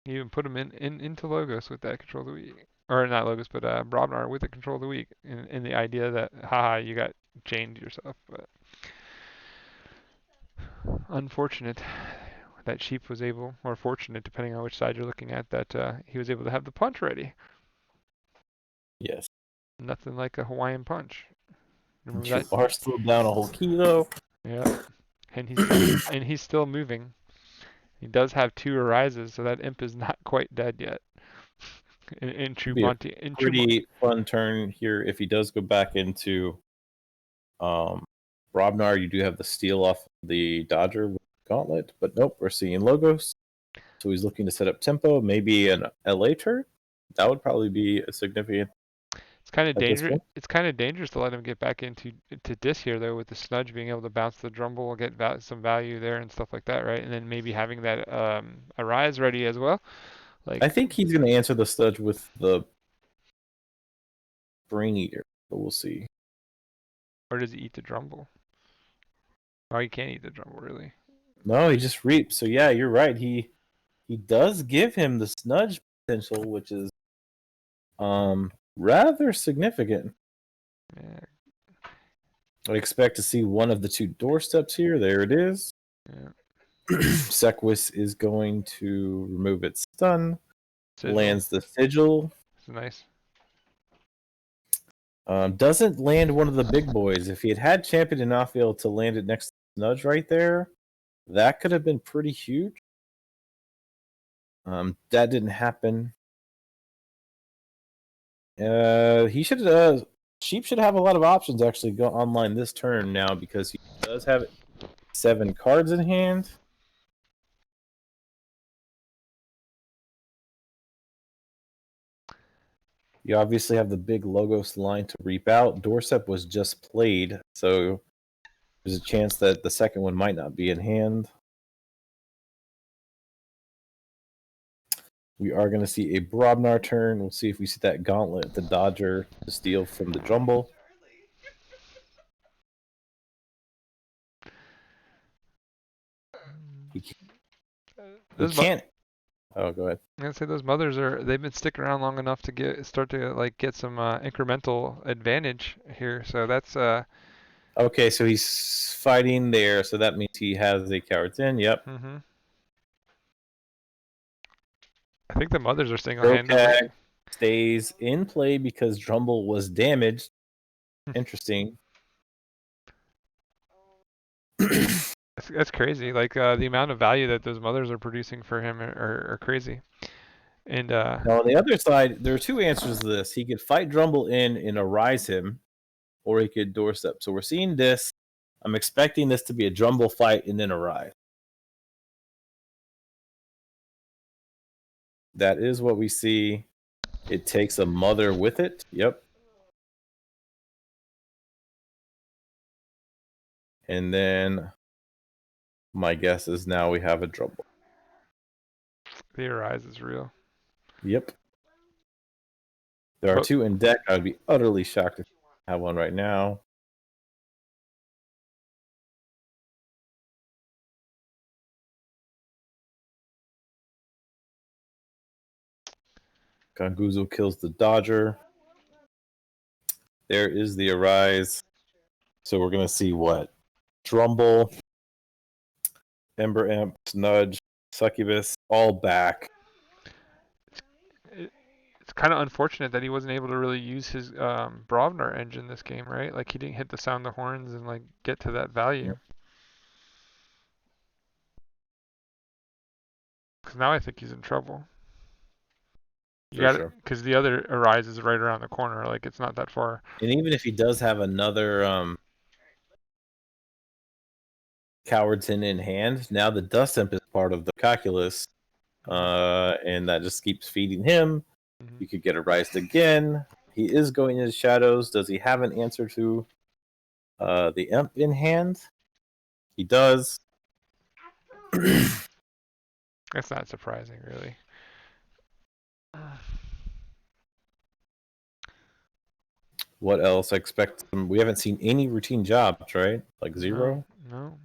You even put him into Logos with that control of the week, or not Logos, but Brobnar with the control of the week, in the idea that haha, you got chained yourself. But unfortunate that Sheep was able, or fortunate depending on which side you're looking at, that he was able to have the punch ready. Yes. Nothing like a Hawaiian punch. Remember you that? Are still down a whole kilo. Yeah, and he's still moving. He does have 2 arises, so that imp is not quite dead yet. In true Monty, pretty fun turn here if he does go back into Brobnar. You do have the steal off the Dodger with Gauntlet, but nope, we're seeing Logos. So he's looking to set up tempo, maybe an LA turn. That would probably be a significant. It's kind of dangerous. It's kind of dangerous to let him get back into dis here though, with the Snudge being able to bounce the Drumble, get some value there and stuff like that, right? And then maybe having that Arise ready as well. Like I think he's going to answer the Snudge with the Brain Eater, but we'll see. Or does he eat the Drumble? Oh, he can't eat the Drumble really. No, he just reaps. So yeah, you're right. He does give him the Snudge potential, which is rather significant. Yeah. I expect to see one of the two doorsteps here. There it is. Yeah. Sequus is going to remove its stun. Sigil. Lands the sigil. It's nice. Doesn't land one of the big boys. If he had had Champion and not failed to land it next to Nudge right there, that could have been pretty huge. That didn't happen. He should. Sheep should have a lot of options actually go online this turn now because he does have 7 cards in hand. You obviously have the big Logos line to reap out. Doorstep was just played, so there's a chance that the second one might not be in hand. We are going to see a Brobnar turn. We'll see if we see that Gauntlet, the Dodger, to steal from the Drumble. He can't. Oh, go ahead. I'm gonna say those mothers they've been sticking around long enough to start to like get some incremental advantage here. So that's Okay, so he's fighting there, so that means he has a Coward's In. Yep. I think the mothers are single-handedly. Protag stays in play because Drumble was damaged. Interesting. That's crazy. Like the amount of value that those mothers are producing for him are crazy. And now on the other side, there are 2 answers to this. He could fight Drumble in and arise him, or he could doorstep. So we're seeing this. I'm expecting this to be a Drumble fight and then arise. That is what we see. It takes a mother with it. Yep. And then my guess is now we have a Drumble. the arise is real. Yep. There are 2 in deck. I would be utterly shocked if I have one right now. Ganguzo kills the Dodger. There is the arise. So we're going to see what? Drumble, Ember Imp, Nudge, Succubus, all back. It's kind of unfortunate that he wasn't able to really use his Brovnar engine this game, right? Like he didn't hit the sound the horns and like get to that value. Because now I think he's in trouble. You got it, because the other arise is right around the corner. Like it's not that far. And even if he does have another Coward's in hand, now the Dust Imp is part of the calculus, and that just keeps feeding him. You could get arised again. He is going into shadows. Does he have an answer to the Imp in hand? He does. That's not surprising, really. What else? I expect we haven't seen any routine jobs, right? Like 0? No.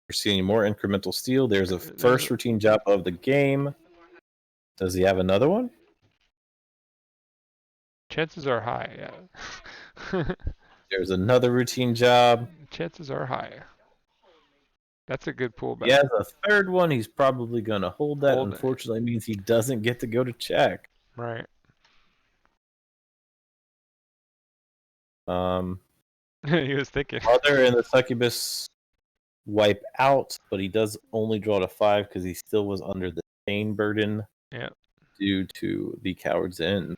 We're seeing more incremental steal. There's a first routine job of the game. Does he have another one? Chances are high, yeah. There's another routine job. Chances are high. That's a good pullback. He has a third one. He's probably going to hold that. Unfortunately, it means he doesn't get to go to check. Right. He was thinking. Mother and the Succubus wipe out, but he does only draw to 5 because he still was under the chain burden. Yeah. Due to the Coward's In.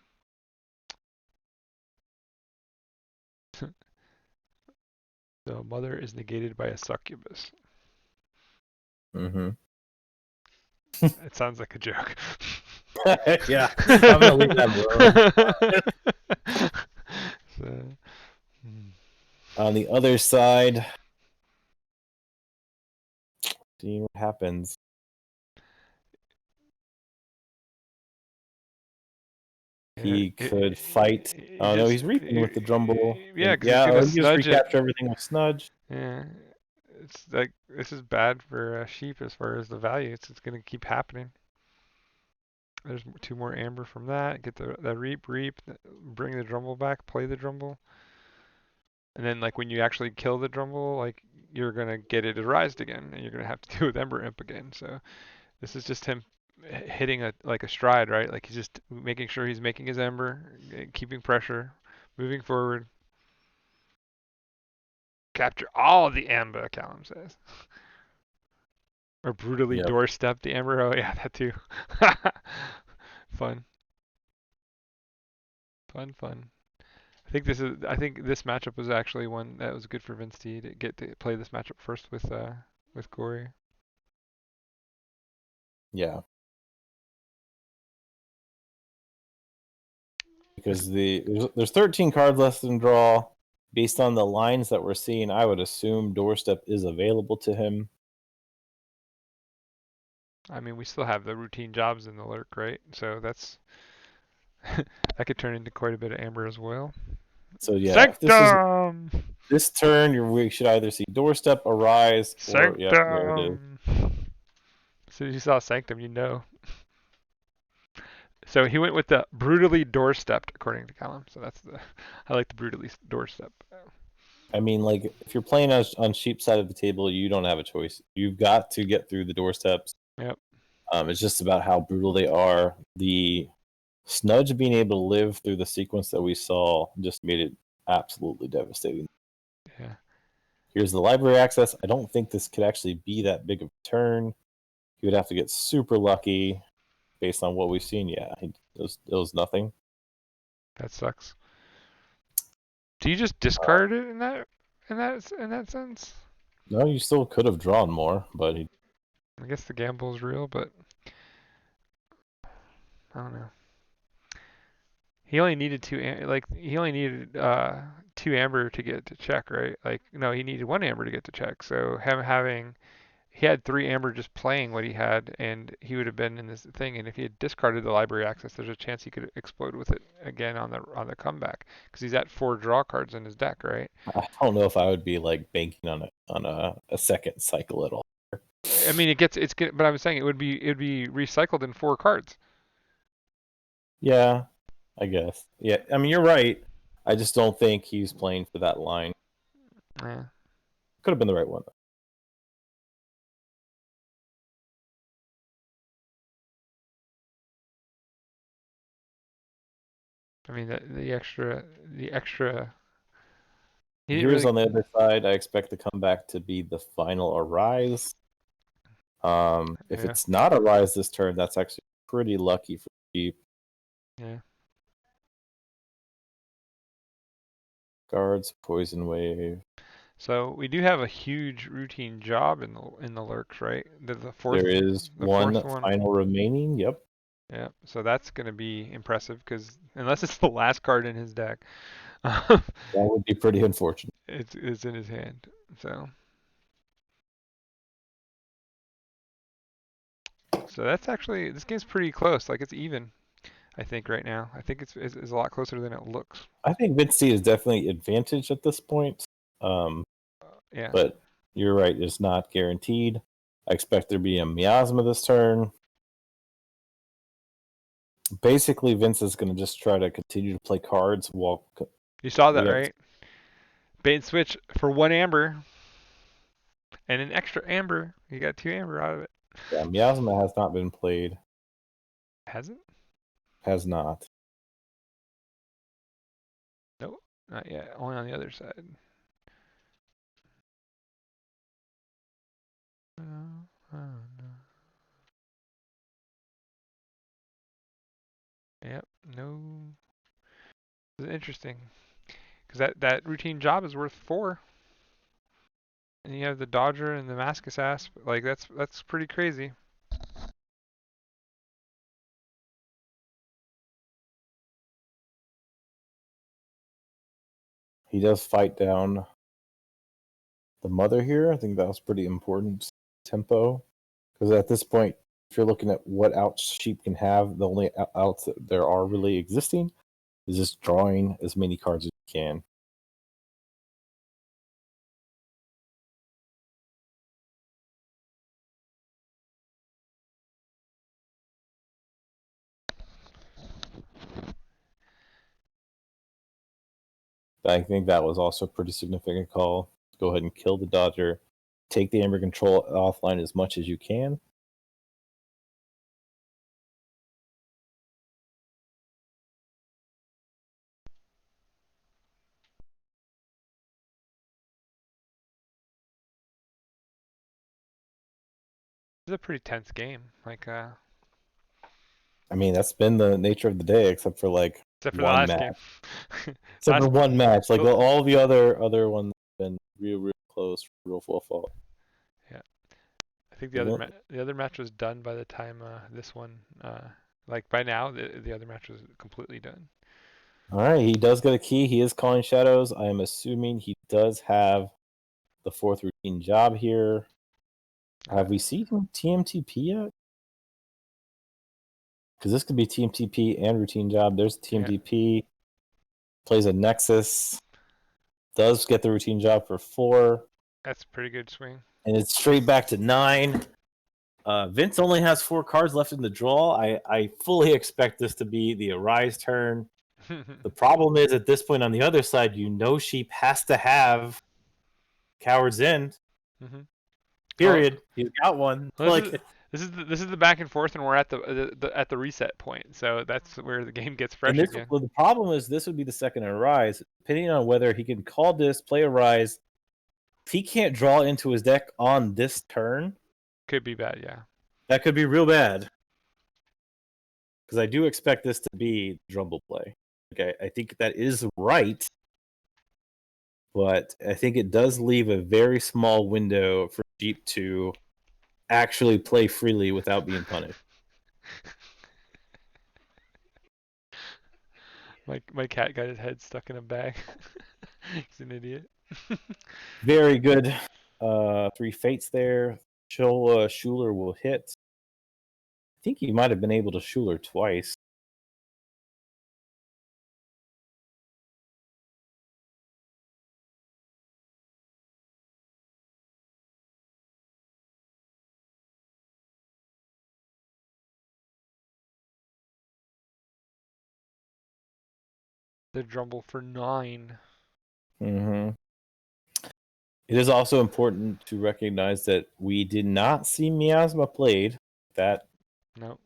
The mother is negated by a succubus. Mm-hmm. It sounds like a joke. Yeah, I'm gonna leave that alone. On the other side, see what happens. He could fight. Oh no, he's reaping with the Drumble. Yeah, because he just recapture everything with Snudge. Yeah, it's like this is bad for Sheep as far as the value. It's gonna keep happening. There's 2 more amber from that. Get the reap, bring the Drumble back, play the Drumble. And then like when you actually kill the Drumble, like you're gonna get it arised again, and you're gonna have to do with Ember Imp again. So this is just him hitting a like a stride, right? Like he's just making sure he's making his Ember, keeping pressure, moving forward. Capture all the Amber, Callum says. Or brutally Yep. doorstep the Amber. Oh yeah, that too. Fun, fun, fun. I think this matchup was actually one that was good for VinceTUK to get to play this matchup first with Gory. Yeah. It's, Because there's 13 cards less than draw. Based on the lines that we're seeing, I would assume doorstep is available to him. I mean, we still have the routine jobs in the lurk, right? So that's that could turn into quite a bit of Amber as well. So yeah, if this is Sanctum! this turn, we should either see doorstep, arise, or yep, there it is. Sanctum! As soon as you saw Sanctum, you know. So he went with the brutally doorstepped, according to Callum. So that's the I like the brutally doorstep. I mean, like if you're playing on sheep side of the table, you don't have a choice. You've got to get through the doorsteps. Yep. It's just about how brutal they are. The Snudge being able to live through the sequence that we saw just made it absolutely devastating. Yeah. Here's the library access. I don't think this could actually be that big of a turn. He would have to get super lucky based on what we've seen. Yeah, it was nothing. That sucks. Do you just discard it in that sense? No, you still could have drawn more, but I guess the gamble is real, but I don't know. He only needed he only needed two amber to get to check, right? Like no, he needed one amber to get to check. So him having he had three amber just playing what he had, and he would have been in this thing. And if he had discarded the library access, there's a chance he could explode with it again on the comeback because he's at four draw cards in his deck, right? I don't know if I would be like banking on a second cycle at all. I mean, but I was saying it'd be recycled in four cards. Yeah, I guess. Yeah, I mean you're right. I just don't think he's playing for that line. Yeah. Could have been the right one. I mean, the extra. He didn't Here's really. on the other side. I expect the comeback to be the final arise. If Yeah. it's not arise this turn, that's actually pretty lucky for Jeep. Yeah. Guards, poison wave. So we do have a huge routine job in the lurks, right? There is The fourth one one. final remaining. Yep. Yeah. So that's gonna be impressive because unless it's the last card in his deck, That would be pretty unfortunate. it's in his hand. So that's actually this game's pretty close. Like it's even. I think right now. I think it's a lot closer than it looks. I think VinceTUK is definitely advantage at this point. Yeah. But you're right, it's not guaranteed. I expect there to be a miasma this turn. Basically, Vince is going to just try to continue to play cards while You saw we that, have. right? Bait and switch for one amber and an extra amber. You got two amber out of it. Yeah, miasma has not been played. Has it? Has not. Nope. Not yet. Only on the other side. Yep. No. This is interesting because that routine job is worth four, and you have the Dodger and the Damascus Asp. Like that's pretty crazy. He does fight down the mother here. I think that was pretty important tempo. Because at this point, if you're looking at what outs sheep can have, the only outs that there are really existing is just drawing as many cards as you can. I think that was also a pretty significant call. Go ahead and kill the Dodger. Take the Amber control offline as much as you can. It's a pretty tense game. Like, I mean, that's been the nature of the day, except for like except for the one last match. game. Except for one match. Like well, all the other ones have been real close, real full fault. yeah, I think the other match was done by the time this one. Like by now, the other match was completely done. All right, he does get a key. He is calling shadows. I am assuming he does have the fourth routine job here. Have we seen TMTP yet? Because this could be TMTP and routine job. There's TMTP. Yeah. Plays a Nexus. Does get the routine job for 4. That's a pretty good swing. And it's straight back to 9. Vince only has 4 cards left in the draw. I fully expect this to be the Arise turn. The problem is at this point on the other side, Sheep has to have Coward's End. Mm-hmm. Period. He's got one. This is the back and forth, and we're at the reset point. So that's where the game gets fresh again. Well, the problem is this would be the second Arise. Depending on whether he can call this, play Arise, if he can't draw into his deck on this turn, could be bad. Yeah, that could be real bad. Because I do expect this to be Drumble play. Okay, I think that is right, but I think it does leave a very small window for Jeep to actually play freely without being punished. My cat got his head stuck in a bag. He's an idiot. Very good. 3 fates there. Schuler will hit. I think he might have been able to Schuler twice. The Drumble for 9. Mm-hmm. It is also important to recognize that we did not see Miasma played. That nope.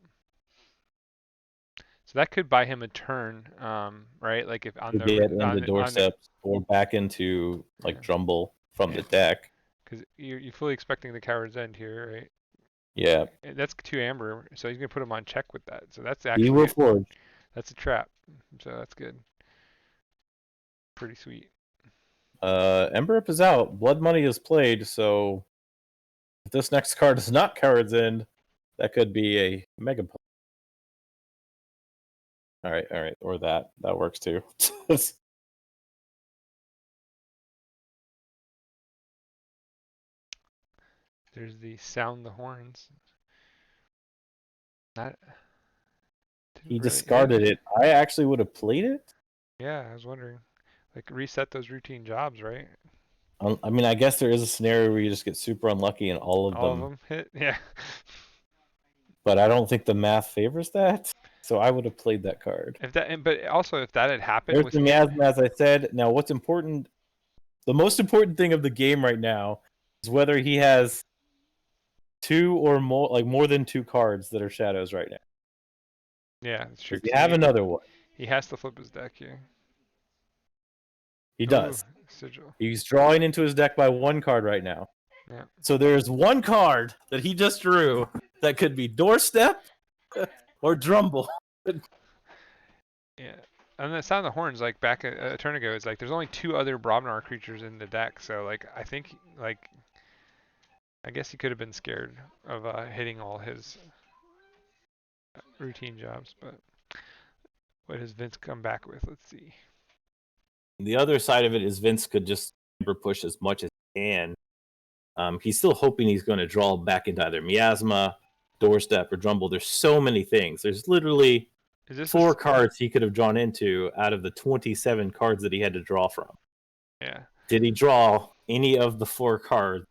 So that could buy him a turn, right? Like if on the doorsteps or back into like Drumble from the deck. Because you're fully expecting the Coward's End here, right? Yeah. That's 2 Amber, so he's gonna put him on check with that. So that's actually he will forge. That's a trap. So that's good. Pretty sweet. Ember Up is out. Blood Money is played, so if this next card is not Coward's End, that could be a mega. All right, or that works too. There's the Sound the Horns. He discarded it. I actually would have played it. Yeah, I was wondering. Like reset those routine jobs, right? I mean, I guess there is a scenario where you just get super unlucky and all of them hit. Yeah. But I don't think the math favors that. So I would have played that card. But also if that had happened, there's the miasma, as I said. Now, what's important? The most important thing of the game right now is whether he has 2 or more, like more than 2 cards that are shadows right now. Yeah, that's true. If you have another one, he has to flip his deck here. He does. Sigil. He's drawing into his deck by 1 card right now. Yeah. So there's 1 card that he just drew that could be Doorstep or Drumble. Yeah. And the Sound of the Horns, like back a turn ago, is like there's only 2 other Brobnar creatures in the deck, so like I think like I guess he could have been scared of hitting all his routine jobs, but what does Vince come back with? Let's see. The other side of it is Vince could just push as much as he can. He's still hoping he's going to draw back into either Miasma, Doorstep, or Drumble. There's so many things. There's literally 4 cards he could have drawn into out of the 27 cards that he had to draw from. Yeah. Did he draw any of the 4 cards?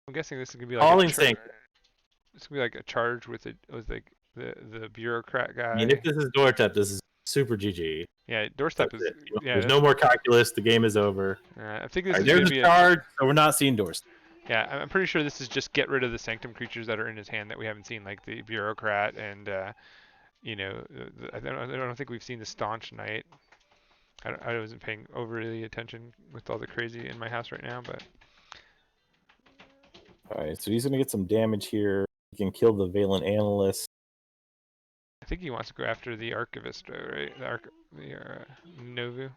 I'm guessing this is gonna be like this is gonna be like a charge with like the bureaucrat guy. I mean, if this is Doorstep, this is super GG. Yeah, doorstep That's is it. You know, yeah. there's no more calculus. The game is over. I think All this right, is there's gonna the be a charge, so we're not seeing doorstep. yeah. I'm pretty sure this is just get rid of the sanctum creatures that are in his hand that we haven't seen, like the bureaucrat and you know, I don't think we've seen the staunch knight. I wasn't paying overly attention with all the crazy in my house right now, but All right, so he's going to get some damage here. He can kill the Valen Analyst. I think he wants to go after the archivist, right? The Novu.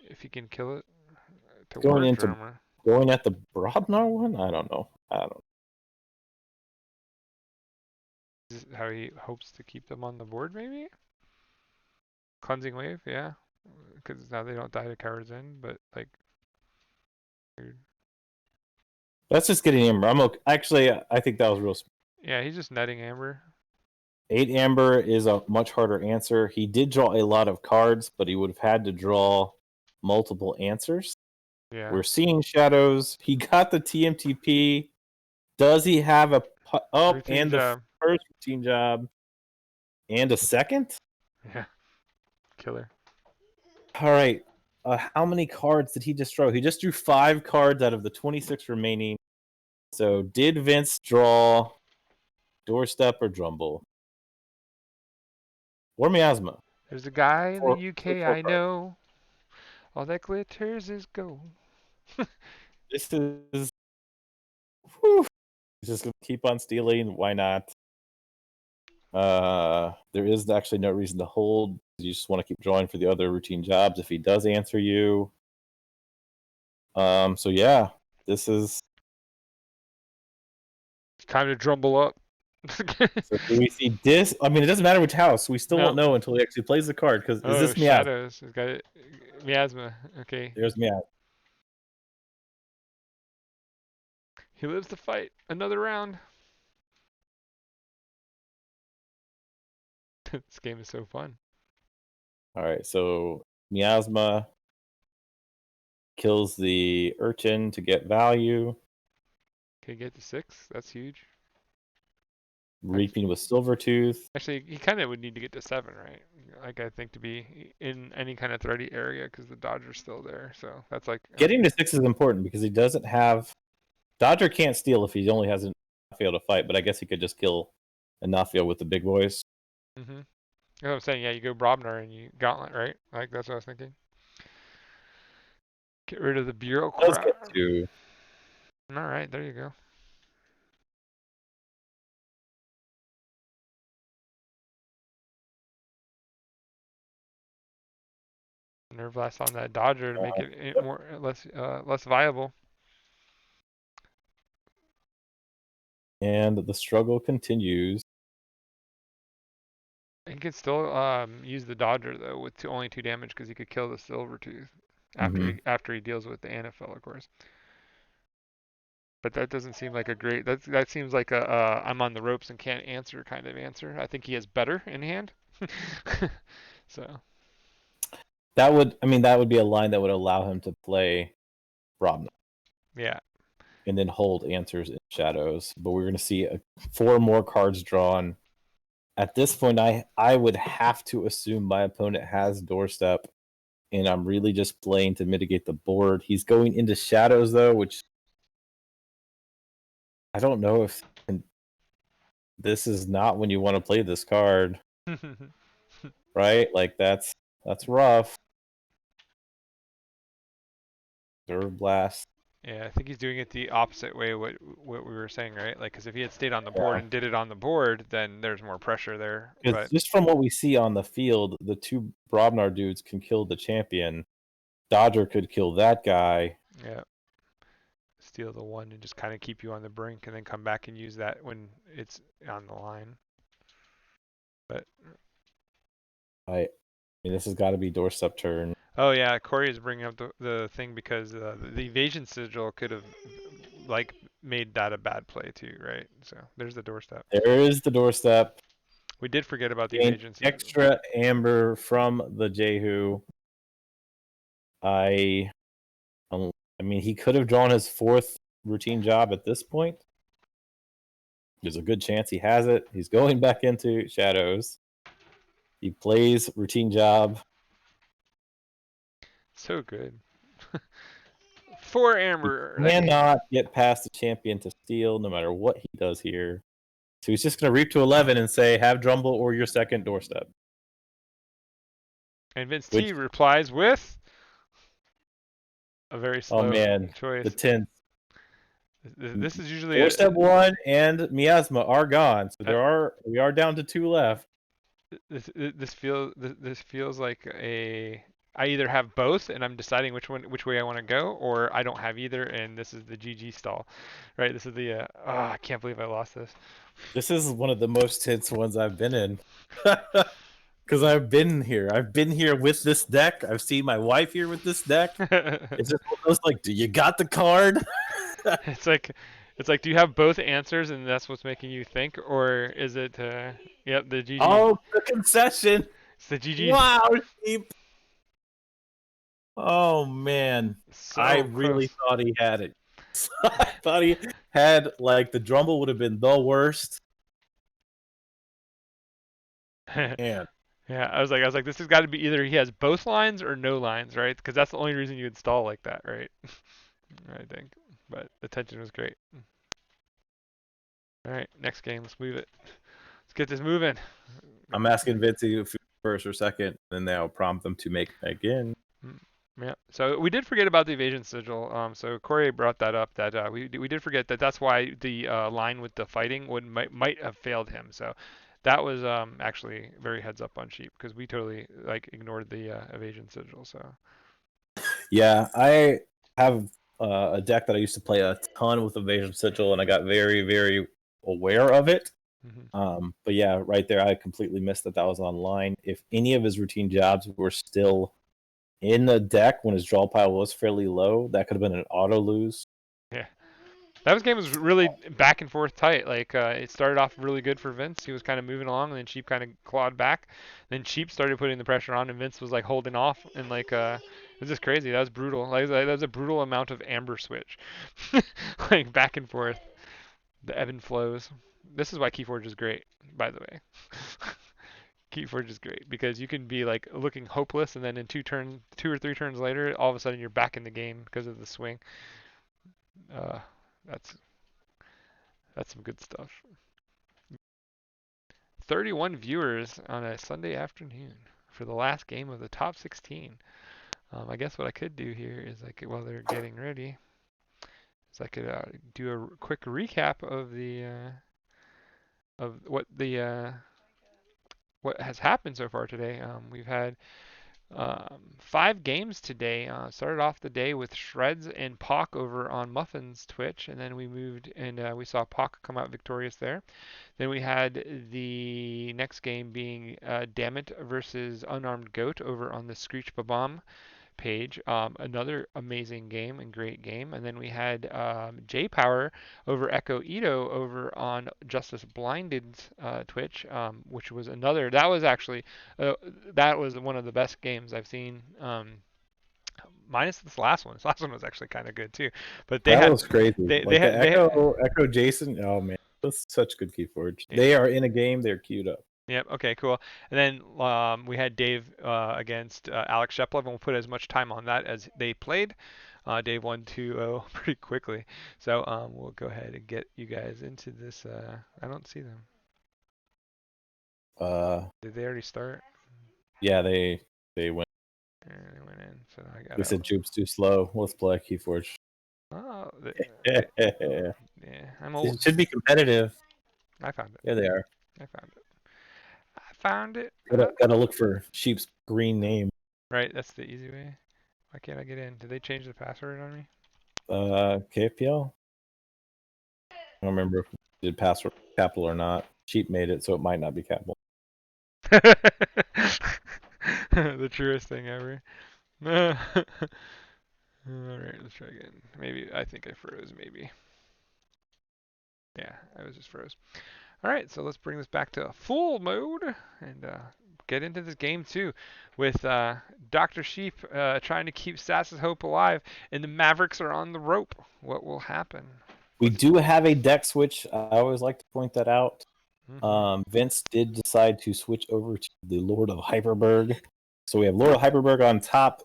If he can kill it to Going word into drummer. going at the Brobnar one? I don't know. This is how he hopes to keep them on the board, maybe? Cleansing wave, yeah. Because now they don't die to Coward's End, but like, weird. That's just getting Amber. I'm okay. Actually, I think that was real. Yeah, he's just netting Amber. 8 Amber is a much harder answer. He did draw a lot of cards, but he would have had to draw multiple answers. Yeah. We're seeing shadows. He got the TMTP. Does he have a Routine and job. the first routine job and a second? Yeah. Killer. All right. How many cards did he just draw? He just drew 5 cards out of the 26 remaining. So did Vince draw Doorstep or Drumble? Or Miasma? There's a guy in the UK 4 I cards. know. All that glitters is gold. This is... Whew. He's just going to keep on stealing. Why not? There is actually no reason to hold. You just want to keep drawing for the other routine jobs if he does answer you. So yeah, this is... It's time to drumble up. So do we see this? I mean, it doesn't matter which house. We still won't know until he actually plays the card. Because is this Miasma? Shadows. It's got it. Miasma. Okay. There's Miasma. He lives to fight another round. This game is so fun. All right, so Miasma kills the urchin to get value. Can get to 6. That's huge. Reaping with Silvertooth. Actually, he kind of would need to get to 7, right? Like, I think to be in any kind of threaty area because the Dodger's still there. So that's like... Getting to 6 is important because he doesn't have... Dodger can't steal if he only has an Nafio to fight, but I guess he could just kill a Nafio with the big boys. Mm-hmm. That's what I'm saying. Yeah, you go Brobnar and you Gauntlet, right? Like, that's what I was thinking. Get rid of the bureaucrat. Does get to... All right, there you go. Nerve blast on that Dodger to make it less viable. And the struggle continues. He could still use the Dodger though with only 2 damage because he could kill the Silvertooth after he deals with the Anafel, of course. But that doesn't seem like a great. That seems like a I'm on the ropes and can't answer kind of answer. I think he has better in hand. So That would be a line that would allow him to play Brobnar. yeah. And then hold answers in shadows. But we're going to see 4 more cards drawn. At this point, I would have to assume my opponent has Doorstep, and I'm really just playing to mitigate the board. He's going into shadows, though, which I don't know if this is not when you want to play this card, right? Like, that's rough. Nerve Blast. Yeah, I think he's doing it the opposite way what we were saying, right? Like, because if he had stayed on the board and did it on the board, then there's more pressure there. But just from what we see on the field, the 2 Brobnar dudes can kill the champion. Dodger could kill that guy. yeah, steal the 1 and just kind of keep you on the brink, and then come back and use that when it's on the line. But I mean, this has got to be Doorstep turn. oh yeah, Corey is bringing up the thing because the evasion sigil could have like made that a bad play too, right? So there's the Doorstep. There is the Doorstep. We did forget about the evasion sigil. Extra Amber from the Jehu. I mean, he could have drawn his 4th routine job at this point. There's a good chance he has it. He's going back into shadows. He plays routine job. So good. 4 amber. He That game. cannot get past the champion to steal, no matter what he does here. So he's just going to reap to 11 and say, have Drumble or your second doorstep. And Vince Which- T replies with a very slow Oh man, choice. the 10th. This is usually Doorstep 1 and Miasma are gone, so we are down to 2 left. this feels like I either have both and I'm deciding which way I want to go, or I don't have either and this is the GG stall, right? This is the I can't believe I lost this. This is one of the most tense ones I've been in. Because I've been here. I've been here with this deck. I've seen my wife here with this deck. It's just one of those like, do you got the card? It's like, do you have both answers and that's what's making you think, or is it yep, the GG. Oh, the concession. It's the GG. Wow, sheep. Oh man. So I really close. thought he had it. I thought he had like the Drumble would have been the worst. And Yeah, I was like, this has got to be either he has both lines or no lines, right? Because that's the only reason you would stall like that, right? I think. But the tension was great. All right, next game. Let's move it. Let's get this moving. I'm asking Vince if first or second, and they'll prompt them to make again. Yeah. So we did forget about the evasion sigil. So Corey brought that up. That we did forget that. That's why the line with the fighting might have failed him. So that was actually very heads up on sheep because we totally like ignored the evasion sigil. So. Yeah, I have a deck that I used to play a ton with Evasion Sigil, and I got very, very aware of it. Mm-hmm. But yeah, right there, I completely missed that was online. If any of his routine jobs were still in the deck when his draw pile was fairly low, that could have been an auto lose. Yeah. That game was really back and forth tight. Like it started off really good for Vince. He was kind of moving along, and then Sheep kind of clawed back. Then Sheep started putting the pressure on, and Vince was like holding off. And like it was just crazy. That was brutal. Like that was a brutal amount of amber switch, like back and forth. The ebb and flows. This is why Keyforge is great, by the way. Keyforge is great because you can be like looking hopeless, and then in 2 or 3 turns later, all of a sudden you're back in the game because of the swing. That's some good stuff. 31 viewers on a Sunday afternoon for the last game of the top 16. I guess what I could do here is while they're getting ready, is I could do a quick recap of the what has happened so far today. We've had 5 games today. Started off the day with Shreds and Pock over on Muffin's Twitch, and then we moved and we saw Pock come out victorious there. Then we had the next game being Dammit versus Unarmed Goat over on the Screech Babam page. Another amazing game and great game. And then we had J Power over Echo Ito over on Justice Blinded's Twitch, which was another. That was actually that was one of the best games I've seen. Minus this last one. This last one was actually kind of good too. But That was crazy. They had Echo Jason. Oh man, that's such good Keyforge. Yeah. They are in a game. They're queued up. Yep. Okay. Cool. And then we had Dave against Alex Sheplev, and we'll put as much time on that as they played. Dave won 2-0 pretty quickly. So we'll go ahead and get you guys into this. I don't see them. Did they already start? Yeah, they went. Yeah, they went in. So I got. They said Jupe's too slow. Let's play Keyforge. Oh. Yeah, I'm old. It should be competitive. I found it. Yeah, they are. I found it. Gotta look for Sheep's green name. Right, that's the easy way. Why can't I get in? Did they change the password on me? KFPL? I don't remember if it did password capital or not. Sheep made it, so it might not be capital. The truest thing ever. Alright, let's try again. Maybe, I think I froze, maybe. Yeah, I was just froze. Alright, so let's bring this back to full mode and get into this game too with Dr. Sheep trying to keep Sass's hope alive, and the Mavericks are on the rope. What will happen? We do have a deck switch. I always like to point that out. Vince did decide to switch over to the Lord of Hyperberg. So we have Lord of Hyperberg on top,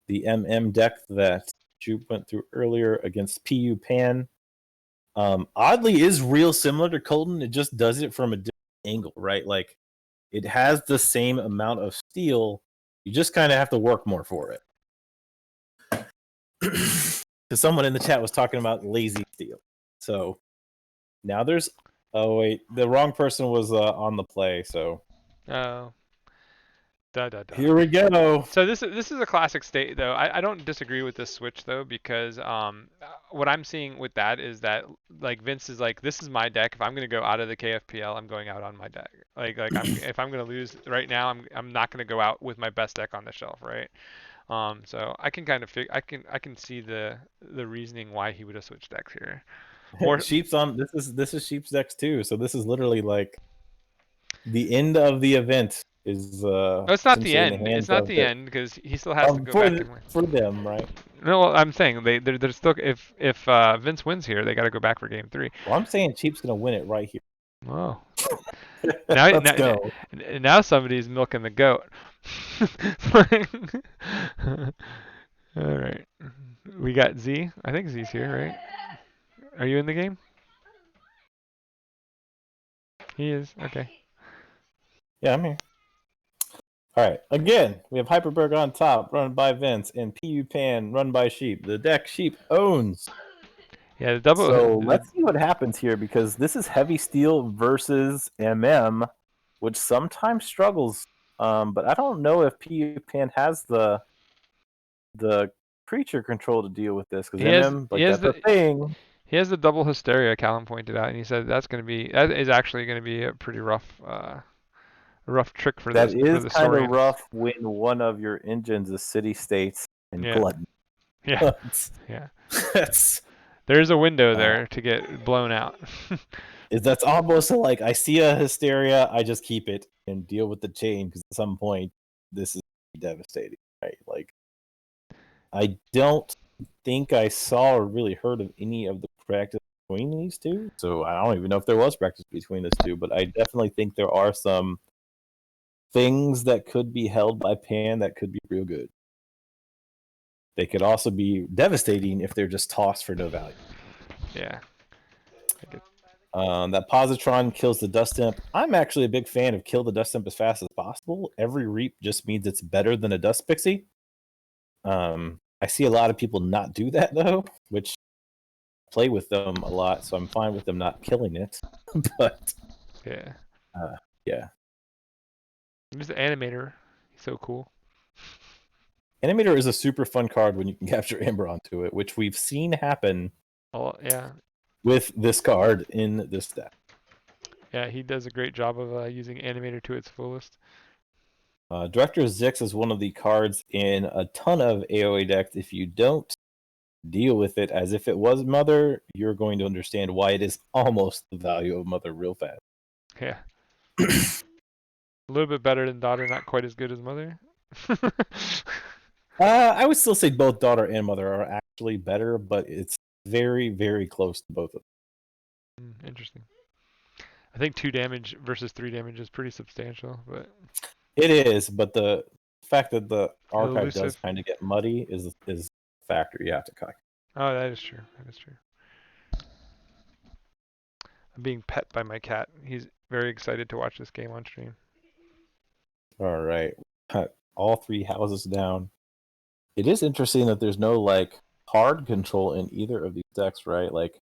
the MM deck that Jupe went through earlier against PU Pan. Oddly, is real similar to Colton. It just does it from a different angle, right? Like it has the same amount of steel. You just kind of have to work more for it. Because someone in the chat was talking about lazy steel. So now there's. Oh wait, the wrong person was on the play. So Oh. Da da da. here we go. So this is a classic state though. I don't disagree with this switch though because what I'm seeing with that is that like Vince is like, this is my deck. If I'm gonna go out of the KFPL, I'm going out on my deck. Like if I'm gonna lose right now, I'm not gonna go out with my best deck on the shelf, right? So I can kind of I can see the reasoning why he would have switched decks here. More Sheep's on. This is Sheep's decks too. So this is literally like the end of the event is no, it's not the essentially in the end. It's hands not of the the, end because he still has to go back and win. for them, right? No, well, I'm saying they're still if Vince wins here, they got to go back for game 3. Well, I'm saying Sheep's gonna win it right here. Oh. Now, Let's go. now somebody's milking the goat. All right. We got Z. I think Z's here, right? Are you in the game? He is. Okay. Yeah, I'm here. All right. Again, we have Hyperberg on top, run by Vince, and PU Pan, run by Sheep. The deck Sheep owns. Yeah, the double. So let's see what happens here because this is heavy steel versus MM, which sometimes struggles. But I don't know if PU Pan has the creature control to deal with this because MM, like that's a thing. He has the double hysteria. Callum pointed out, and he said that is actually going to be a pretty rough trick for That this is for the kind of Saurians. rough when one of your engines is city states and Yeah. glutton. Yeah. Yeah. That's There's a window there to get blown out. that's almost like I see a hysteria, I just keep it and deal with the chain because at some point this is devastating, right? Like I don't think I saw or really heard of any of the practice between these two, so I don't even know if there was practice between these two, but I definitely think there are some things that could be held by Pan that could be real good. They could also be devastating if they're just tossed for no value. Yeah. That positron kills the dust imp. I'm actually a big fan of kill the dust imp as fast as possible. Every reap just means it's better than a dust pixie. I see a lot of people not do that though, which I play with them a lot, so I'm fine with them not killing it. But yeah. Yeah. He's the animator. He's so cool. Animator is a super fun card when you can capture Amber onto it, which we've seen happen. Oh yeah. With this card in this deck. Yeah, he does a great job of using animator to its fullest. Director Zix is one of the cards in a ton of AoE decks. If you don't deal with it as if it was Mother, you're going to understand why it is almost the value of Mother real fast. Yeah. A little bit better than Daughter, not quite as good as Mother. I would still say both Daughter and Mother are actually better, but it's very, very close to both of them. Interesting. I think 2 damage versus 3 damage is pretty substantial, but it is. But the fact that the archive elusive. does kind of get muddy is a factor you have to cut. Oh, that is true. That is true. I'm being pet by my cat. He's very excited to watch this game on stream. All right, all 3 houses down. It is interesting that there's no like hard control in either of these decks, right? Like,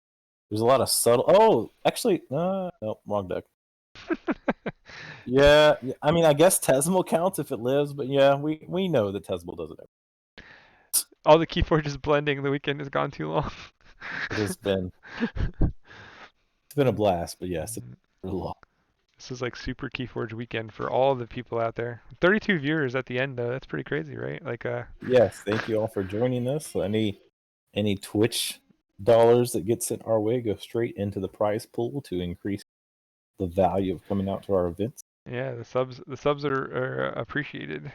there's a lot of subtle. Oh, actually, no, wrong deck. Yeah, I mean, I guess Tesmal counts if it lives, but yeah, we know that Tesmal doesn't. All the Keyforges blending. The weekend has gone too long. It has been. It's been a blast, but yes, it's been a lot. This is like super Keyforge weekend for all the people out there. 32 viewers at the end though. That's pretty crazy, right? Like Yes, thank you all for joining us. Any Twitch dollars that get sent our way go straight into the prize pool to increase the value of coming out to our events. Yeah, the subs are appreciated.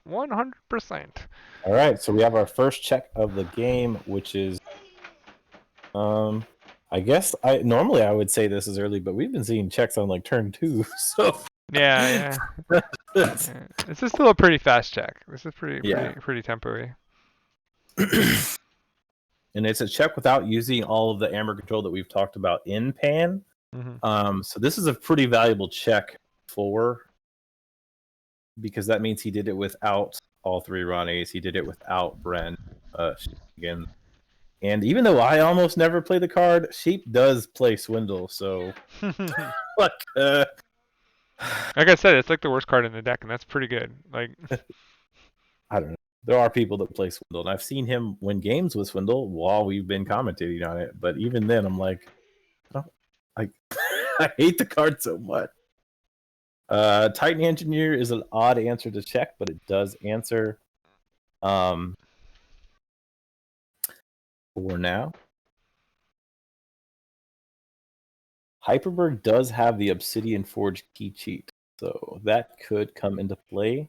100%. All right, so we have our first check of the game, which is I guess normally I would say this is early, but we've been seeing checks on like turn 2, so Yeah, yeah. Yeah. This is still a pretty fast check. This is yeah. pretty temporary. And it's a check without using all of the amber control that we've talked about in pan. So this is a pretty valuable check for, because that means he did it without all 3 Ronnies. He did it without Bren, again. And even though I almost never play the card, Sheep does play Swindle. So, like, Like I said, it's like the worst card in the deck, and that's pretty good. Like, I don't know. There are people that play Swindle, and I've seen him win games with Swindle while we've been commentating on it. But even then, I'm like, I hate the card so much. Titan Engineer is an odd answer to check, but it does answer. For now, Hyperberg does have the Obsidian Forge key cheat, so that could come into play.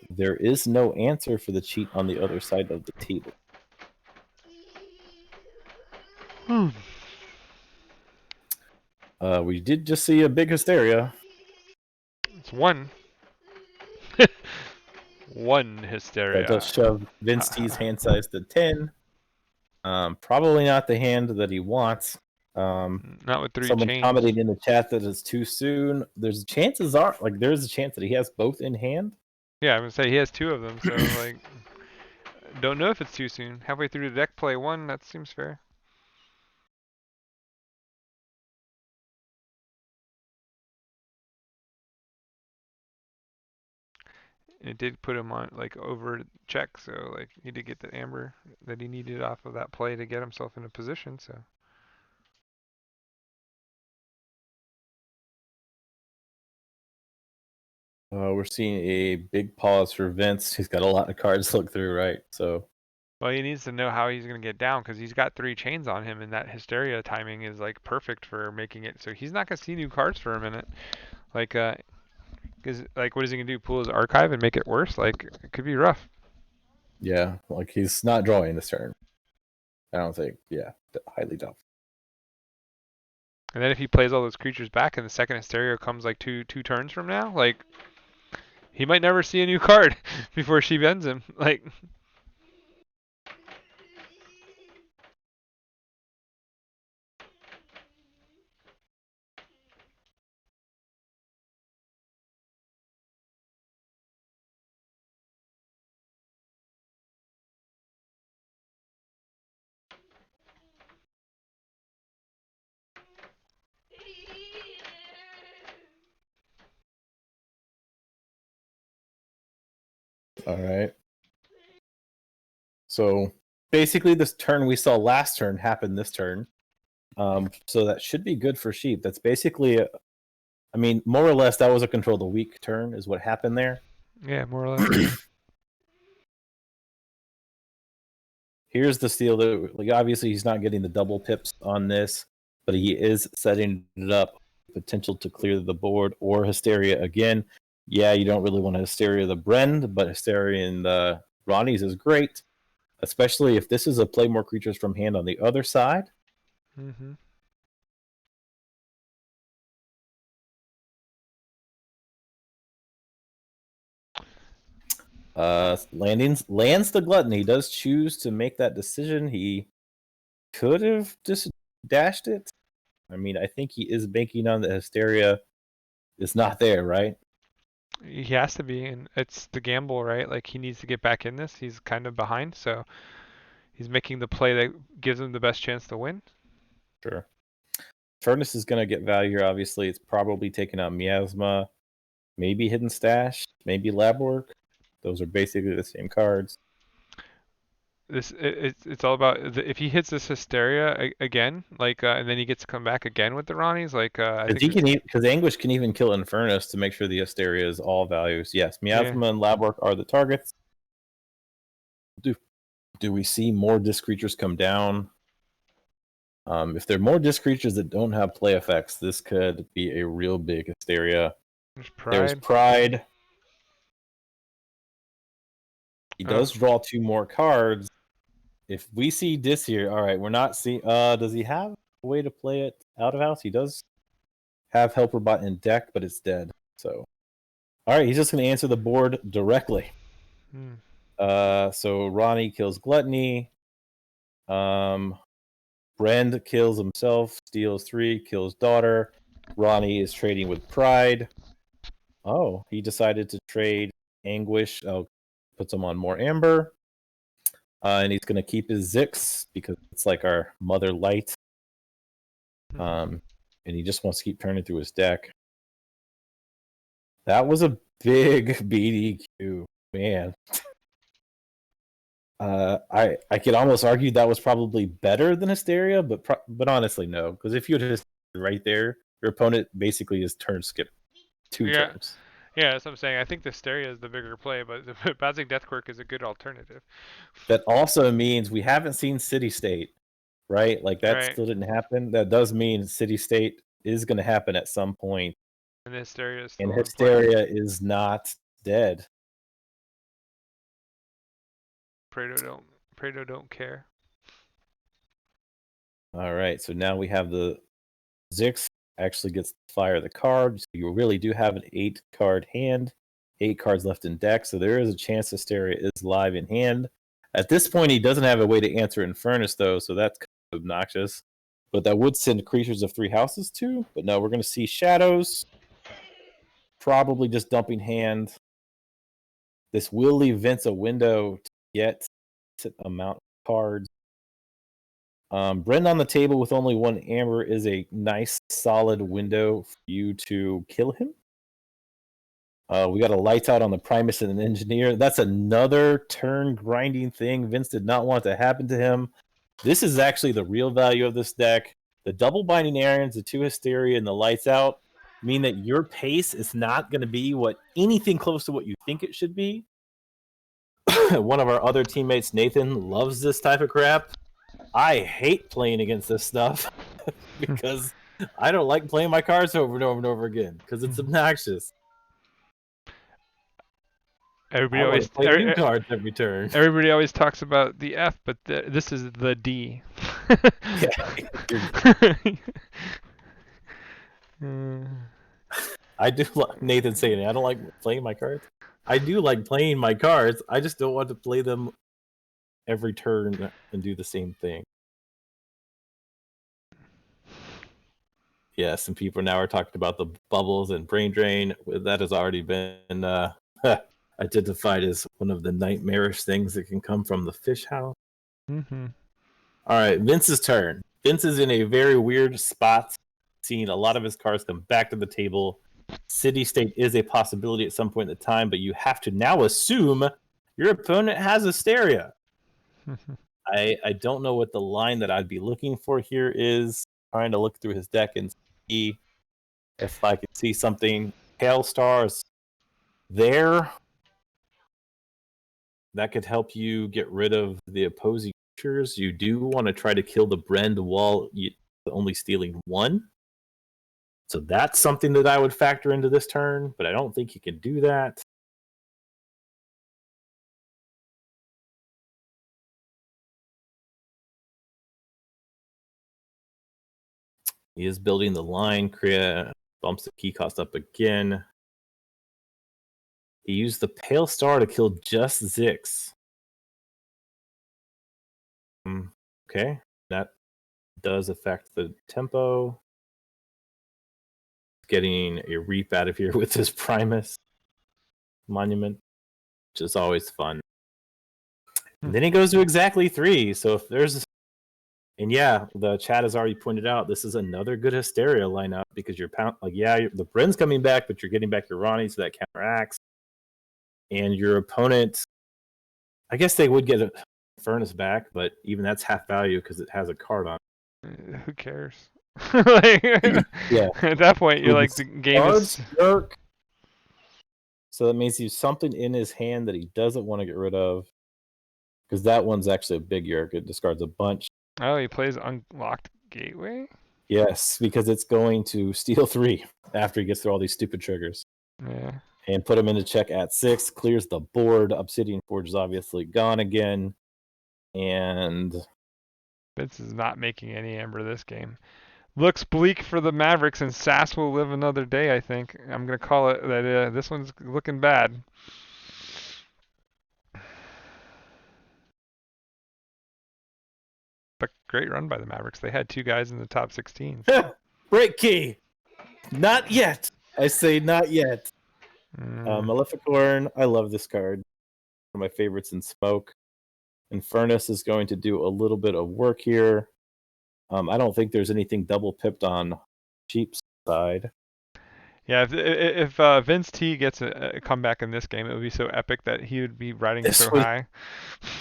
There is no answer for the cheat on the other side of the table. We did just see a big hysteria. it's one. One That does hysteria. shove Vince T's hand size to 10. Probably not the hand that he wants. Not with 3 Someone chains. commenting in the chat that it's too soon. There's a chance that he has both in hand. Yeah, I'm gonna say he has 2 of them, so like, don't know if it's too soon. Halfway through the deck, play 1. That seems fair. It did put him on like over check, so like he did get the amber that he needed off of that play to get himself in a position. So We're seeing a big pause for Vince. He's got a lot of cards to look through, right? So, well, he needs to know how he's gonna get down because he's got 3 chains on him, and that hysteria timing is like perfect for making it. So he's not gonna see new cards for a minute. Like, because like, what is he gonna do? Pull his archive and make it worse? Like, it could be rough. yeah, like he's not drawing this turn. I don't think. Yeah, highly doubtful. And then if he plays all those creatures back, and the second hysteria comes like two turns from now, like he might never see a new card before she bends him. Like. All right. So basically, this turn we saw last turn happened this turn. So that should be good for Sheep. That's basically, I mean, more or less, that was a control the weak turn, is what happened there. Yeah, more or less. Yeah. Here's the steal. That, like, obviously, he's not getting the double pips on this, but he is setting it up, potential to clear the board or Hysteria again. Yeah, you don't really want to Hysteria the Brend, but Hysteria in the Ronnie's is great, especially if this is a play more creatures from hand on the other side. Mm-hmm. Lands the Glutton. He does choose to make that decision. He could have just dashed it. I mean, I think he is banking on the Hysteria is not there, right? He has to be, and it's the gamble, right? Like he needs to get back in this. He's kind of behind, so he's making the play that gives him the best chance to win. Sure. Furnace is going to get value here, obviously. It's probably taking out Miasma, maybe Hidden Stash, maybe Lab Work. Those are basically the same cards. It's all about if he hits this hysteria again, like, and then he gets to come back again with the Ronnies. Like, I think Because Anguish can even kill Infernus to make sure the Hysteria is all values. Yes, Miasma yeah. and Lab Work are the targets. Do we see more disc creatures come down? If there are more disc creatures that don't have play effects, this could be a real big Hysteria. There's Pride. There's Pride. He does draw 2 more cards, if we see Dis here, all right, we're not seeing. Does he have a way to play it out of house? He does have Helper Bot in deck, but it's dead. So, all right, he's just going to answer the board directly. So Ronnie kills Gluttony. Brend kills himself, steals 3, kills Daughter. Ronnie is trading with Pride. Oh, he decided to trade Anguish. Oh, puts him on more Amber. And he's going to keep his Zix because it's like our Mother Light. And he just wants to keep turning through his deck. That was a big BDQ, man. I could almost argue that was probably better than Hysteria, but honestly no, because if you had right there, your opponent basically is turn skip 2 turns. Yeah, that's what I'm saying. I think the Hysteria is the bigger play, but the Basing Deathquirk is a good alternative. That also means we haven't seen City State, right? Like that still didn't happen. That does mean City State is going to happen at some point. And the Hysteria is still and in Hysteria play. is not dead. Prado don't care. All right, so now we have the Zix actually gets to fire the card. So you really do have an 8-card hand, 8 cards left in deck. So there is a chance Hysteria is live in hand. At this point, he doesn't have a way to answer Infernus, though, so that's kind of obnoxious. But that would send creatures of 3 houses too. But no, we're going to see Shadows. Probably just dumping hand. This will leave Vince a window to get an amount of cards. Brend on the table with only 1 Amber is a nice, solid window for you to kill him. We got a Lights Out on the Primus and an Engineer. That's another turn grinding thing Vince did not want to happen to him. This is actually the real value of this deck. The double Binding Irons, the 2 Hysteria, and the Lights Out mean that your pace is not going to be anything close to what you think it should be. One of our other teammates, Nathan, loves this type of crap. I hate playing against this stuff because I don't like playing my cards over and over and over again because it's obnoxious. Everybody play new cards every turn. Everybody always talks about the F, but this is the D. I do like Nathan saying I don't like playing my cards. I do like playing my cards. I just don't want to play them every turn and do the same thing. Yeah, some people now are talking about the bubbles and brain drain. That has already been identified as one of the nightmarish things that can come from the fish house. Mm-hmm. All right, Vince's turn. Vince is in a very weird spot, seeing a lot of his cards come back to the table. City State is a possibility at some point in the time, but you have to now assume your opponent has Hysteria. I don't know what the line that I'd be looking for here is. Trying to look through his deck and see if I can see something. Pale Stars there. That could help you get rid of the opposing creatures. You do want to try to kill the Brend while only stealing 1. So that's something that I would factor into this turn, but I don't think you can do that. He is building the line. Kriya bumps the key cost up again. He used the Pale Star to kill just Zix. Okay, that does affect the tempo. Getting a Reap out of here with his Primus Monument, which is always fun. And then he goes to exactly 3. So if there's... And yeah, the chat has already pointed out this is another good Hysteria lineup because you're the Brend's coming back, but you're getting back your Ronnie, so that counteracts. And your opponent, I guess they would get a Furnace back, but even that's half value because it has a card on it. Who cares? Yeah. At that point, you're like, the game is... Jerk. So that means he's something in his hand that he doesn't want to get rid of. Because that one's actually a big yerk. It discards a bunch. Oh, he plays Unlocked Gateway? Yes, because it's going to steal 3 after he gets through all these stupid triggers. Yeah. And put him into check at 6. Clears the board. Obsidian Forge is obviously gone again. And Vince is not making any amber this game. Looks bleak for the Mavericks, and Sass will live another day, I think. I'm going to call it that this one's looking bad. But great run by the Mavericks. They had 2 guys in the top 16. break key. Not yet. I say not yet. Maleficorn, I love this card. One of my favorites in Smoke. Infernus is going to do a little bit of work here. I don't think there's anything double pipped on Sheep's side. Yeah, if Vince T gets a comeback in this game, it would be so epic that he would be riding so high.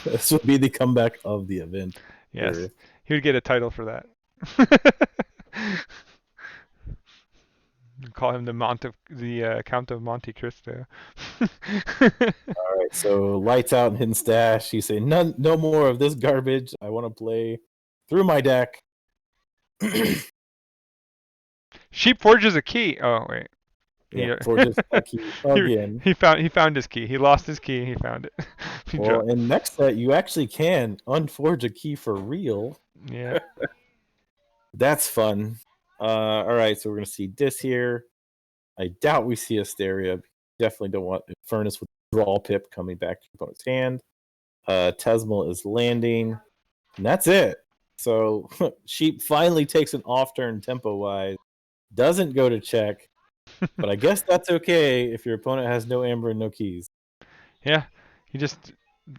This would be the comeback of the event. Yes, Sure. he would get a title for that. Call him the Count of Monte Cristo. All right, so lights out and hidden stash. You say no more of this garbage. I want to play through my deck. Sheep forges a key. Oh wait. Yeah, forges a key again. He found his key. He lost his key. He found it. Well, in next set, you actually can unforge a key for real. Yeah. That's fun. All right, so we're gonna see this here. I doubt we see Asteria. Definitely don't want Furnace with draw pip coming back to your opponent's hand. Tesmal is landing, and that's it. So Sheep finally takes an off turn tempo wise. Doesn't go to check, but I guess that's okay if your opponent has no amber and no keys. Yeah, he just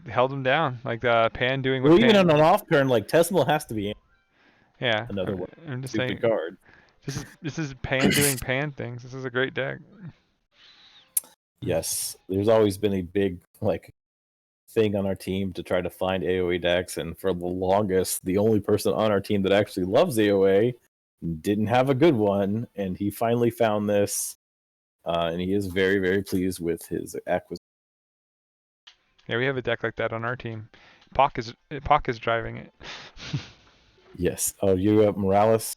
held him down like Pan doing. Well, even Pan. on an off turn, like Tesmal has to be. Yeah. Another one. I'm just Stupid saying. Card. This is Pan doing Pan things. This is a great deck. Yes, there's always been a big thing on our team to try to find AoE decks, and for the longest, the only person on our team that actually loves AoE didn't have a good one, and he finally found this, and he is very, very pleased with his acquisition. Yeah, we have a deck like that on our team. Pock is driving it. Yes. Oh, you have Morales?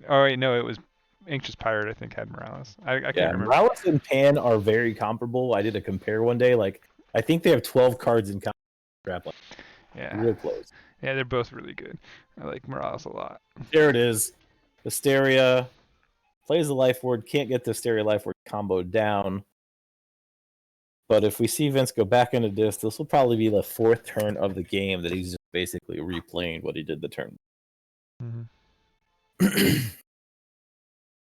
Oh wait, no, it was Anxious Pirate. I think had Morales. I can't remember. Morales and Pan are very comparable. I did a compare one day. I think they have 12 cards in crap. Yeah. Real close. Yeah, they're both really good. I like Morales a lot. There it is. Hysteria plays the Life Ward. Can't get the Hysteria Life Ward combo down. But if we see Vince go back into this will probably be the 4th turn of the game that he's just basically replaying what he did the turn. Mm-hmm.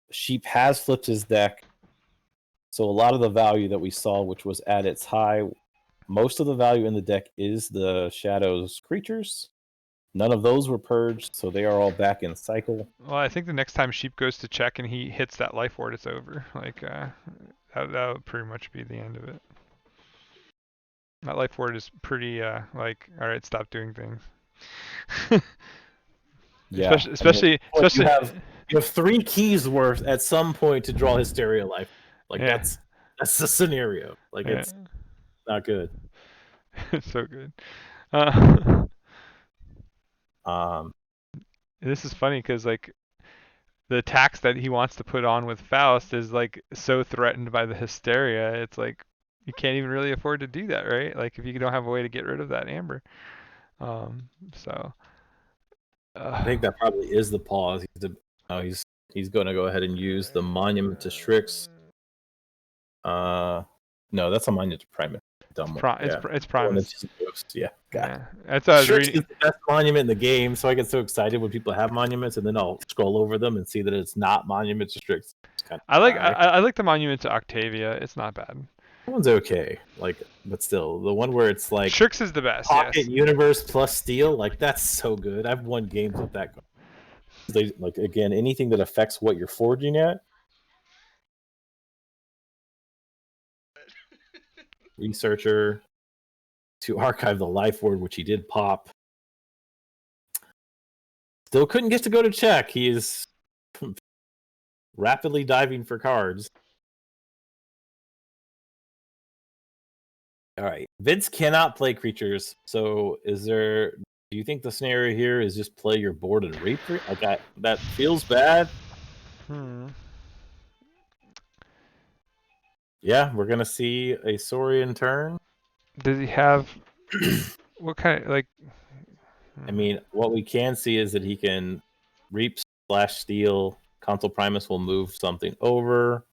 Sheep has flipped his deck. So a lot of the value that we saw, which was at its high, most of the value in the deck is the Shadows creatures. None of those were purged, so they are all back in cycle. Well, I think the next time Sheep goes to check and he hits that Life Ward, it's over. That would pretty much be the end of it. That Life Ward is pretty, all right, stop doing things. Yeah. Especially. You have 3 keys worth at some point to draw Hysteria Life. That's the scenario. It's not good. It's so good. This is funny because the tax that he wants to put on with Faust is so threatened by the Hysteria. It's you can't even really afford to do that, right? If you don't have a way to get rid of that amber. I think that probably is the pause. He's going to go ahead and use the Monument to Strix. No, that's a Monument to Primus. It's Primus. Yeah, yeah. That's what I was Strix reading. is the best monument in the game, so I get so excited when people have monuments, and then I'll scroll over them and see that it's not Monument to Strix. I like the Monument to Octavia. It's not bad. That one's okay, but still, the one where it's Strix is the best. Pocket Universe plus Steel, that's so good. I've won games with that. They again, anything that affects what you're forging at. Researcher to archive the Life Ward, which he did pop. Still couldn't get to go to check. He is rapidly diving for cards. All right. Vince cannot play creatures. So do you think the scenario here is just play your board and rape for it? That feels bad. Yeah, we're gonna see a Saurian turn. Does he have what kind of I mean, what we can see is that he can reap / steal. Console Primus will move something over.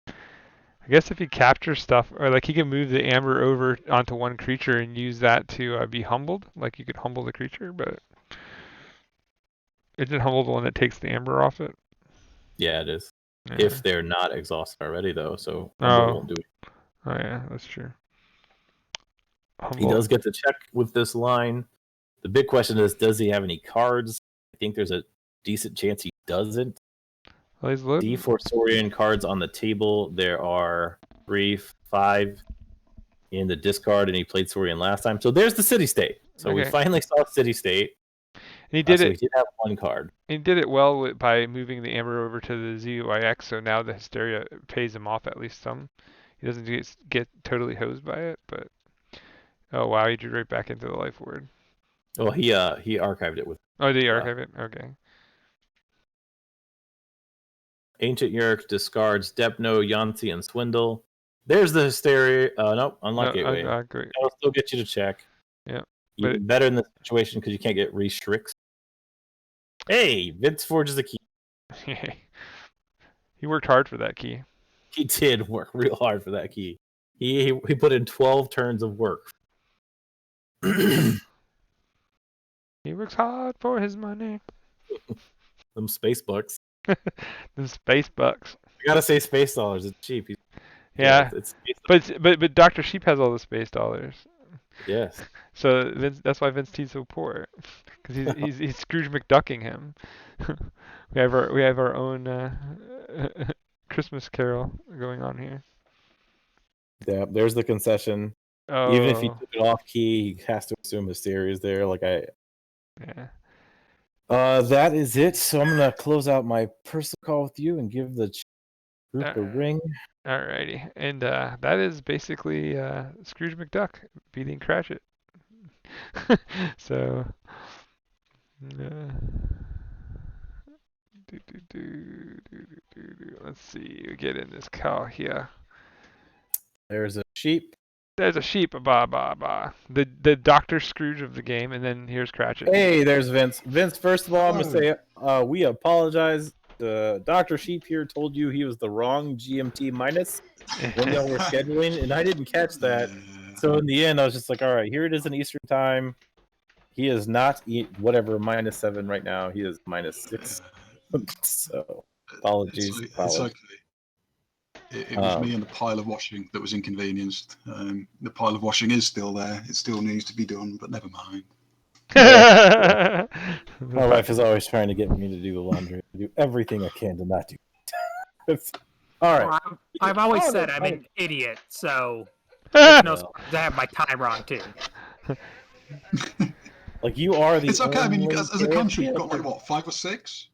I guess if he captures stuff, or like he can move the amber over onto one creature and use that to be humbled. Like you could humble the creature, but isn't humble the one that takes the amber off it? Yeah, it is. Yeah. If they're not exhausted already, though, so Humble Oh. won't do it. Oh yeah, that's true. He does get to check with this line. The big question is, does he have any cards? I think there's a decent chance he doesn't. Well, he's loading. D4 Saurian cards on the table. There are 3, 5 in the discard, and he played Saurian last time. So there's the City State. So we Okay. finally saw City State. And he did so it. he did have one card. He did it well by moving the amber over to the ZYX, so now the Hysteria pays him off at least some. He doesn't get totally hosed by it, but oh wow, he drew right back into the life ward. Well, he archived it with. Oh, did he archive it? Okay. Ancient Yurk discards Depno, Yancey, and Swindle. There's the Hysteria. Nope, unlock Gateway. Great. That'll still get you to check. Yeah. You're better in this situation because you can't get restricts. Hey, Vince forges a key. He worked hard for that key. He did work real hard for that key. He put in 12 turns of work. He works hard for his money. Them space bucks. Them space bucks. I gotta say space dollars. It's cheap. Yeah, it's but Dr. Sheep has all the space dollars. Yes. So that's why VinceTUK's so poor, because he's Scrooge McDucking him. we have our own Christmas Carol going on here. Yeah, there's the concession. Oh. Even if he took it off key, he has to assume Hysteria is there. Yeah. That is it. So I'm gonna close out my personal call with you and give the group a ring. Alrighty, and that is basically Scrooge McDuck beating Cratchit. So, let's see. We get in this call here. There's a sheep. There's a sheep. Ba ba ba. The Dr. Scrooge of the game, and then here's Cratchit. Hey, there's Vince. Vince, first of all, I'm gonna say we apologize. Dr. Sheep here told you he was the wrong GMT minus when y'all were scheduling, and I didn't catch that. So in the end, I was just like, all right, here it is in Eastern time. He is not whatever -7 right now. He is -6. So apologies. It's okay. It was me and the pile of washing that was inconvenienced. The pile of washing is still there. It still needs to be done, but never mind. My wife is always trying to get me to do the laundry. I do everything I can to not do it. All right. Well, I've always said I'm an idiot, so it's no surprise I have my time wrong too. Like you are the. It's okay. I mean, you guys, as a country, you've got like what, 5 or 6.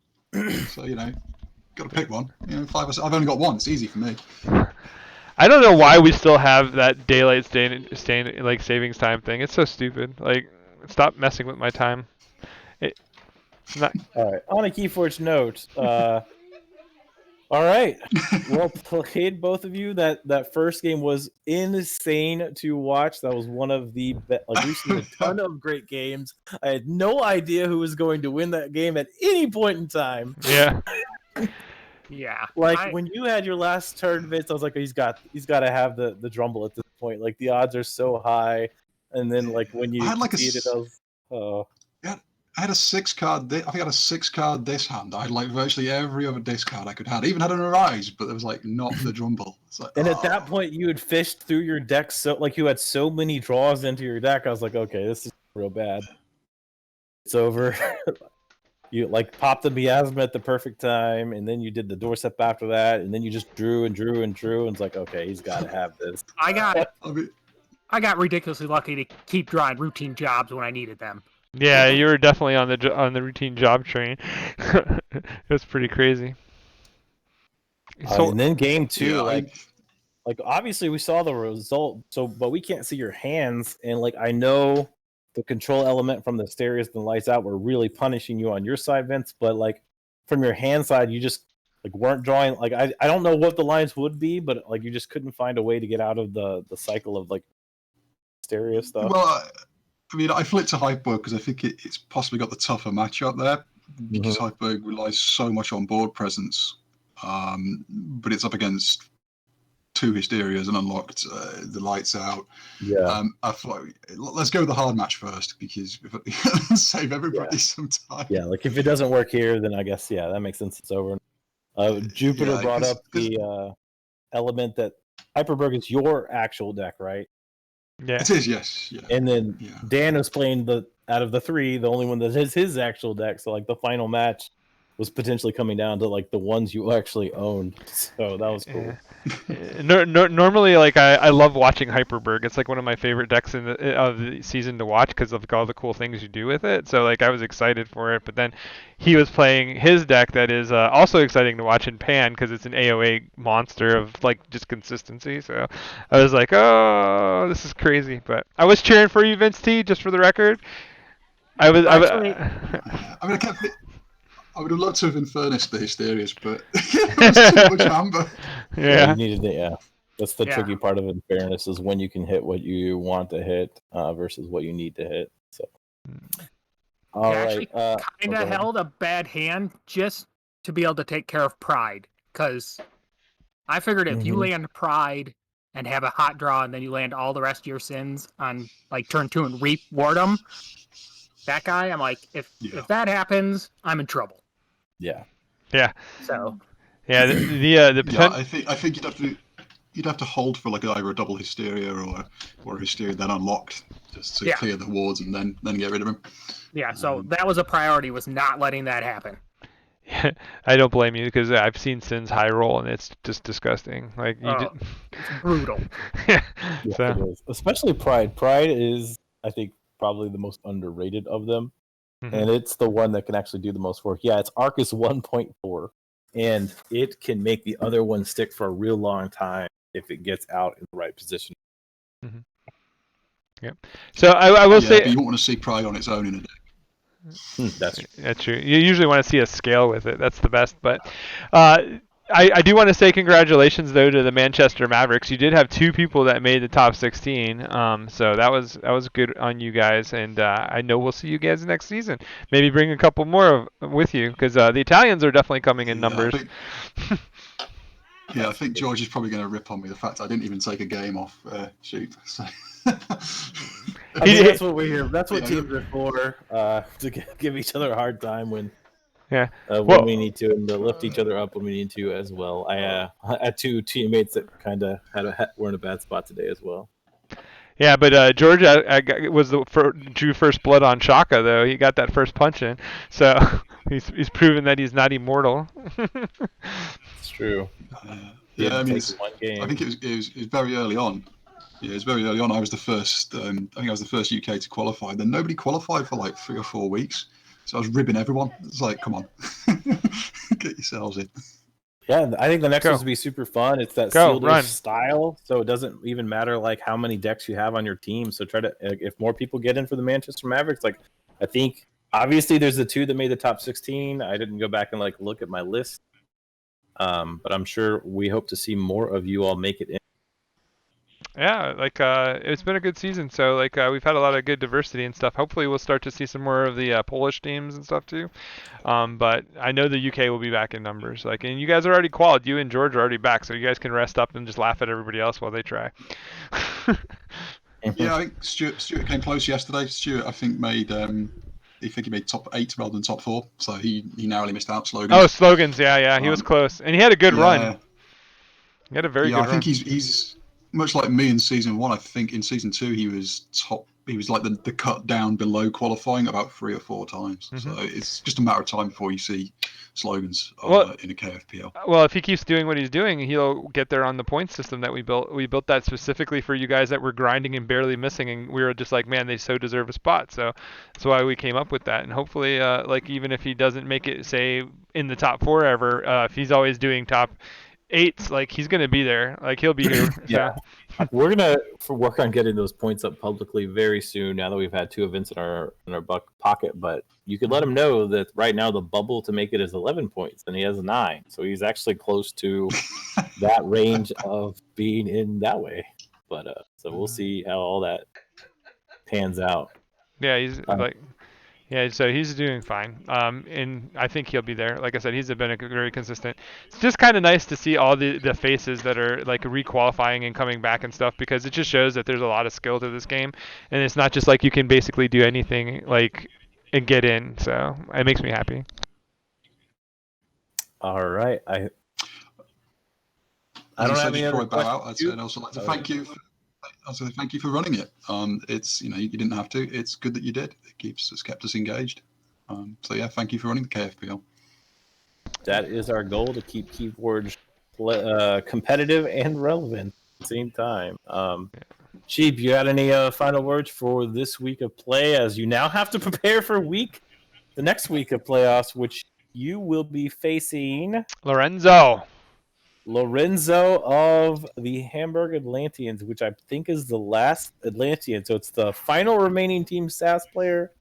So got to pick one. 5 or 6. I've only got one. It's easy for me. I don't know why we still have that daylight staying like savings time thing. It's so stupid. Like, stop messing with my time. Not... All right. On a Keyforge note, all right. Well played, both of you. That first game was insane to watch. That was one of the best. Like, we've seen a ton of great games. I had no idea who was going to win that game at any point in time. Yeah. Yeah. Like when you had your last turn, Vince, I was like, he's got to have the Drumble at this point. Like the odds are so high, and then like when you I had like it, I was, oh. I had a 6-card. I think I had a 6-card this hand. I had like virtually every other discard I could have. I even had an Arise, but there was like not the Drumble. Like, and at that point, you had fished through your deck so like you had so many draws into your deck. I was like, okay, this is real bad. It's over. You like popped the miasma at the perfect time, and then you did the doorstep after that, and then you just drew and drew and drew, and it's like, okay, he's got to have this. I got ridiculously lucky to keep drawing routine jobs when I needed them. Yeah, you were definitely on the routine job train. It was pretty crazy. And then game 2, like obviously we saw the result, but we can't see your hands, and like I know the control element from the Stereos and Lights Out were really punishing you on your side, Vince, but like from your hand side, you just like weren't drawing. Like I don't know what the lines would be, but like you just couldn't find a way to get out of the cycle of like Stereo stuff. Well, I mean, I flipped to Hypeberg because I think it's possibly got the tougher matchup there because Hypeberg relies so much on board presence. But it's up against 2 Hysterias and unlocked the lights out. Yeah. I thought, let's go with the hard match first because save everybody some time. Yeah, like if it doesn't work here, then I guess that makes sense. It's over. Jupiter brought up the element that Hyperberg is your actual deck, right? Yeah. It is, yes. Yeah. And then Dan was playing out of the 3, the only one that is his actual deck. So like the final match was potentially coming down to like the ones you actually owned. So that was cool. Normally, like I love watching Hyperberg. It's like one of my favorite decks of the season to watch because of all the cool things you do with it. So like I was excited for it, but then he was playing his deck that is also exciting to watch in Pan because it's an AOA monster of like just consistency. So I was like, oh, this is crazy. But I was cheering for you, Vince T. Just for the record. I mean, I would have loved to have infernused the Hysterias, but it was too much amber. You needed it, That's the tricky part of it, in fairness, is when you can hit what you want to hit versus what you need to hit. So, I actually kind of held a bad hand just to be able to take care of Pride, because I figured if you land Pride and have a hot draw, and then you land all the rest of your sins on like turn 2 and reward them, that guy, I'm like, if that happens, I'm in trouble. Yeah. So. Yeah. The potential. I think you'd have to hold for like either a double Hysteria or a Hysteria then unlocked just to clear the wards and then get rid of him. Yeah. So that was a priority, was not letting that happen. I don't blame you because I've seen Sins high roll and it's just disgusting. Like it's brutal. Yes, it is. Especially Pride. Pride is, I think, probably the most underrated of them. And it's the one that can actually do the most work. Yeah, its arc is 1.4, and it can make the other one stick for a real long time if it gets out in the right position. Yep. So I will say, but you don't want to see Pride on its own in a deck. That's true. You usually want to see a scale with it. That's the best. But I do want to say congratulations though to the Manchester Mavericks. You did have 2 people that made the top 16. So that was good on you guys, and I know we'll see you guys next season. Maybe bring a couple more with you because the Italians are definitely coming in numbers. I think George is probably going to rip on me the fact I didn't even take a game off Sheep. So. I mean, that's what we hear. That's what teams are for, to give each other a hard time when we need to, and to lift each other up when we need to as well. I had 2 teammates that kind of were in a bad spot today as well. Yeah, but George drew first blood on Shaka though. He got that first punch in, so he's proven that he's not immortal. It's true. I mean, I think it was very early on. Yeah, it was very early on. I was the first. I think I was the first UK to qualify. Then nobody qualified for like 3 or 4 weeks. So I was ribbing everyone. It's like, come on, get yourselves in. Yeah, I think the next one will be super fun. It's that sealed style, so it doesn't even matter like how many decks you have on your team. So try to, if more people get in for the Manchester Mavericks, like I think obviously there's the 2 that made the top 16. I didn't go back and like look at my list, but I'm sure we hope to see more of you all make it in. Yeah, like it's been a good season. So like we've had a lot of good diversity and stuff. Hopefully we'll start to see some more of the Polish teams and stuff too. But I know the UK will be back in numbers. Like, and you guys are already qualified. You and George are already back, so you guys can rest up and just laugh at everybody else while they try. Yeah, I think Stuart came close yesterday. Stuart, I think made. I think he made top 8 rather than top 4, so he narrowly missed out. Slogans. Oh, Slogans, yeah, he was close, and he had a good run. He had a very good run. I think he's much like me in season 1. I think in season 2 he was top. He was like the cut down below qualifying about 3 or 4 times. So it's just a matter of time before you see Slogans in a KFPL. Well, if he keeps doing what he's doing, he'll get there on the point system that we built. We built that specifically for you guys that were grinding and barely missing, and we were just like, man, they so deserve a spot. So that's why we came up with that. And hopefully, like even if he doesn't make it, say in the top 4 ever, if he's always doing top 8s, like he's gonna be there. Like he'll be here. Yeah. We're gonna work on getting those points up publicly very soon. Now that we've had 2 events in our pocket, but you could let him know that right now the bubble to make it is 11 points, and he has 9, so he's actually close to that range of being in that way. But so we'll see how all that pans out. Yeah, he's like. Yeah, so he's doing fine, and I think he'll be there. Like I said, he's been very consistent. It's just kind of nice to see all the faces that are like requalifying and coming back and stuff, because it just shows that there's a lot of skill to this game, and it's not just like you can basically do anything like and get in. So it makes me happy. All right, I don't have any before other I bow out, questions. I'd also like to thank you. Also, thank you for running it. It's you didn't have to. It's good that you did. It's kept us engaged. So yeah, thank you for running the KFPL. That is our goal, to keep keyboards competitive and relevant at the same time. Sheep, you got any final words for this week of play, as you now have to prepare for the next week of playoffs, which you will be facing Lorenzo of the Hamburg Atlanteans, which I think is the last Atlantean. So it's the final remaining Team SAS player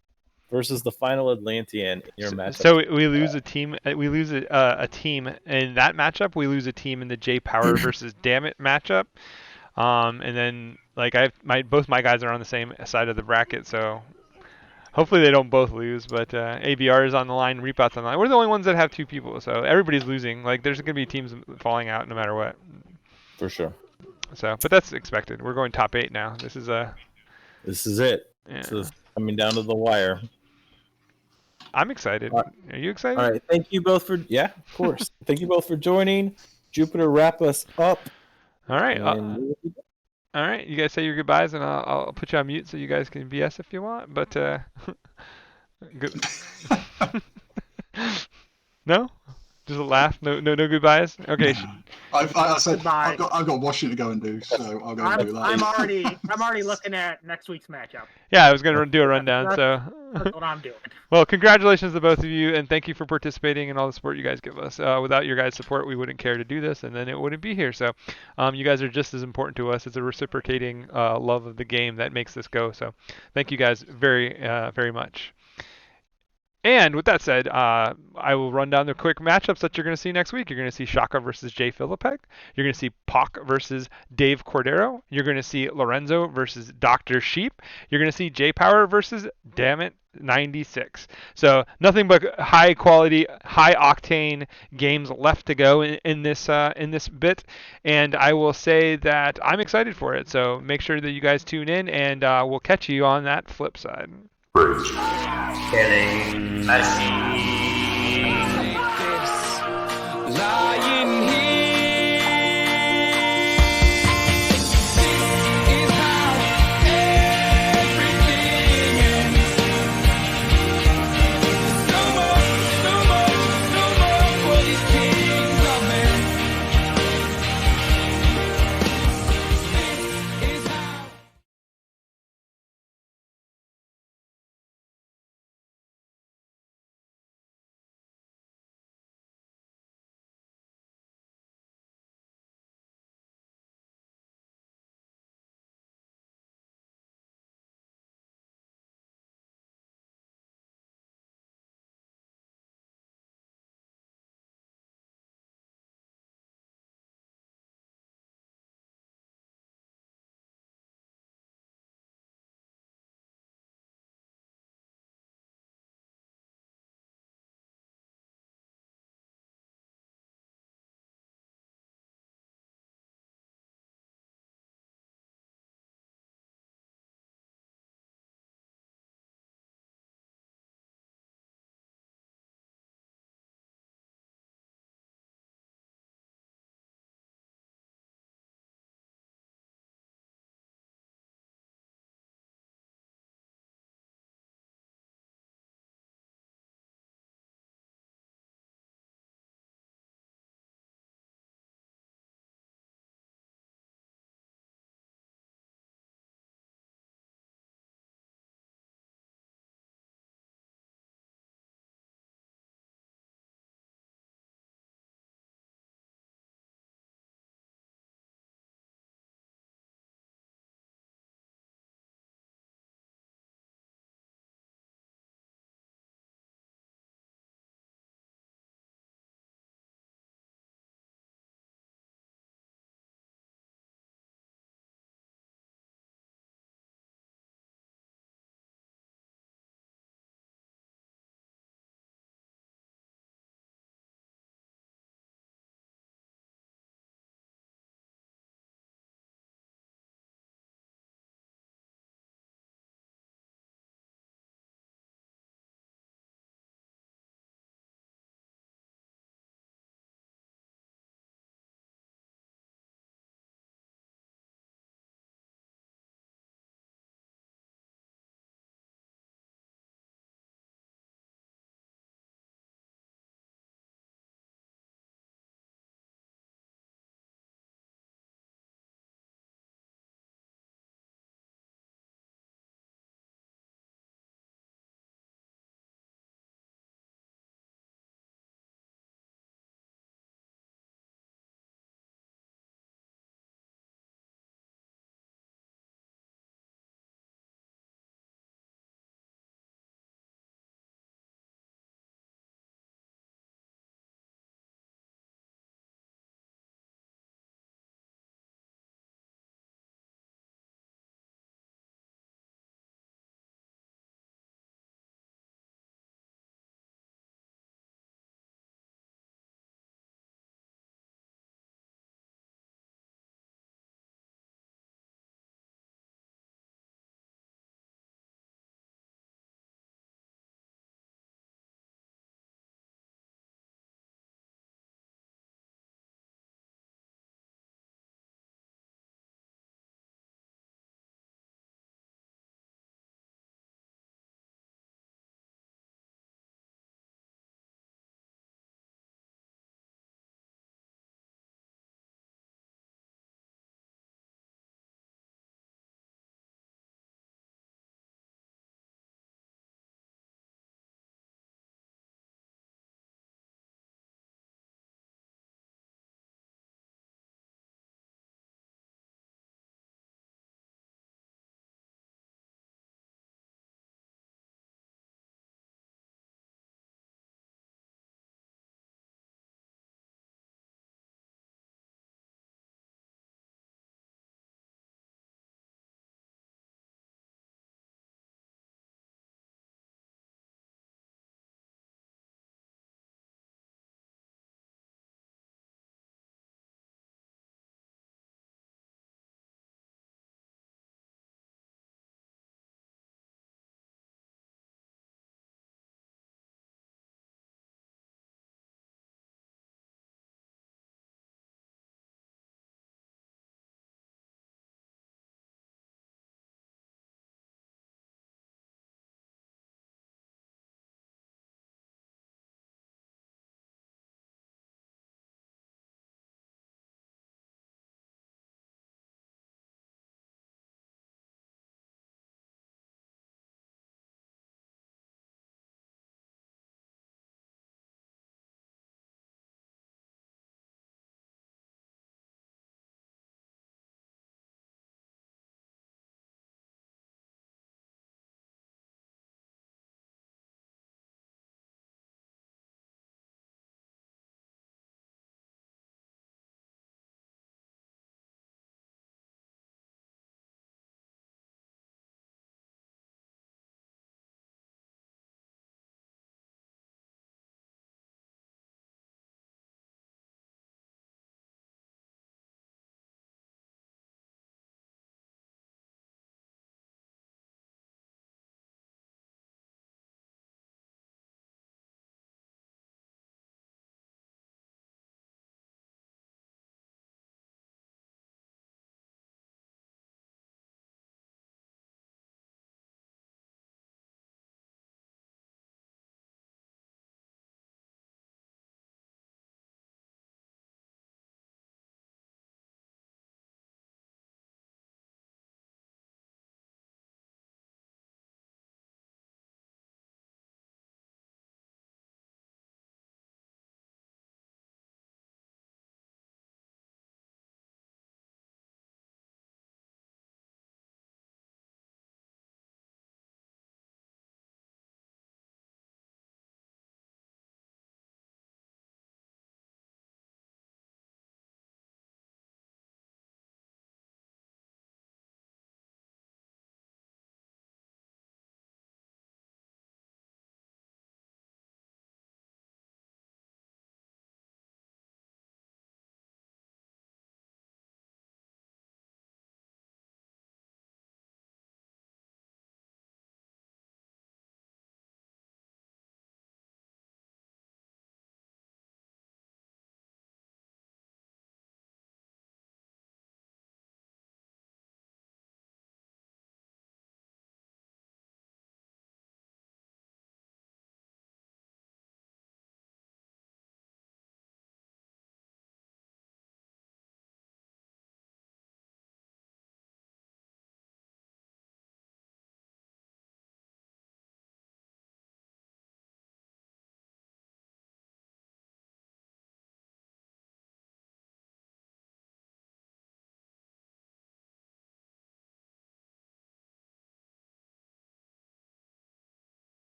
versus the final Atlantean in your matchup. So we lose a team. We lose a team in that matchup. We lose a team in the J Power versus Dammit matchup. And then like both my guys are on the same side of the bracket, so hopefully they don't both lose. But ABR is on the line, Reapot's on the line. We're the only ones that have 2 people, so everybody's losing. Like there's gonna be teams falling out no matter what. For sure. So, but that's expected. We're going top 8 now. This is it. Yeah. So it's coming down to the wire. I'm excited. Are you excited? All right. Thank you both for of course. Thank you both for joining. Jupiter, wrap us up. All right. All right. You guys say your goodbyes, and I'll put you on mute so you guys can BS if you want. But good. No. Just a laugh. No goodbyes. Okay. I said I've got washing to go and do, so I'll go and do that. I'm already looking at next week's matchup. Yeah, I was gonna do a rundown. So that's what I'm doing. Well, congratulations to both of you, and thank you for participating and all the support you guys give us. Without your guys' support, we wouldn't care to do this, and then it wouldn't be here. So, you guys are just as important to us. It's a reciprocating love of the game that makes this go. So, thank you guys very, very much. And with that said, I will run down the quick matchups that you're going to see next week. You're going to see Shaka versus Jay Filipek. You're going to see Pac versus Dave Cordero. You're going to see Lorenzo versus Dr. Sheep. You're going to see J Power versus Dammit 96. So nothing but high quality, high octane games left to go in this bit. And I will say that I'm excited for it. So make sure that you guys tune in, and we'll catch you on that flip side. Killing machine. Lying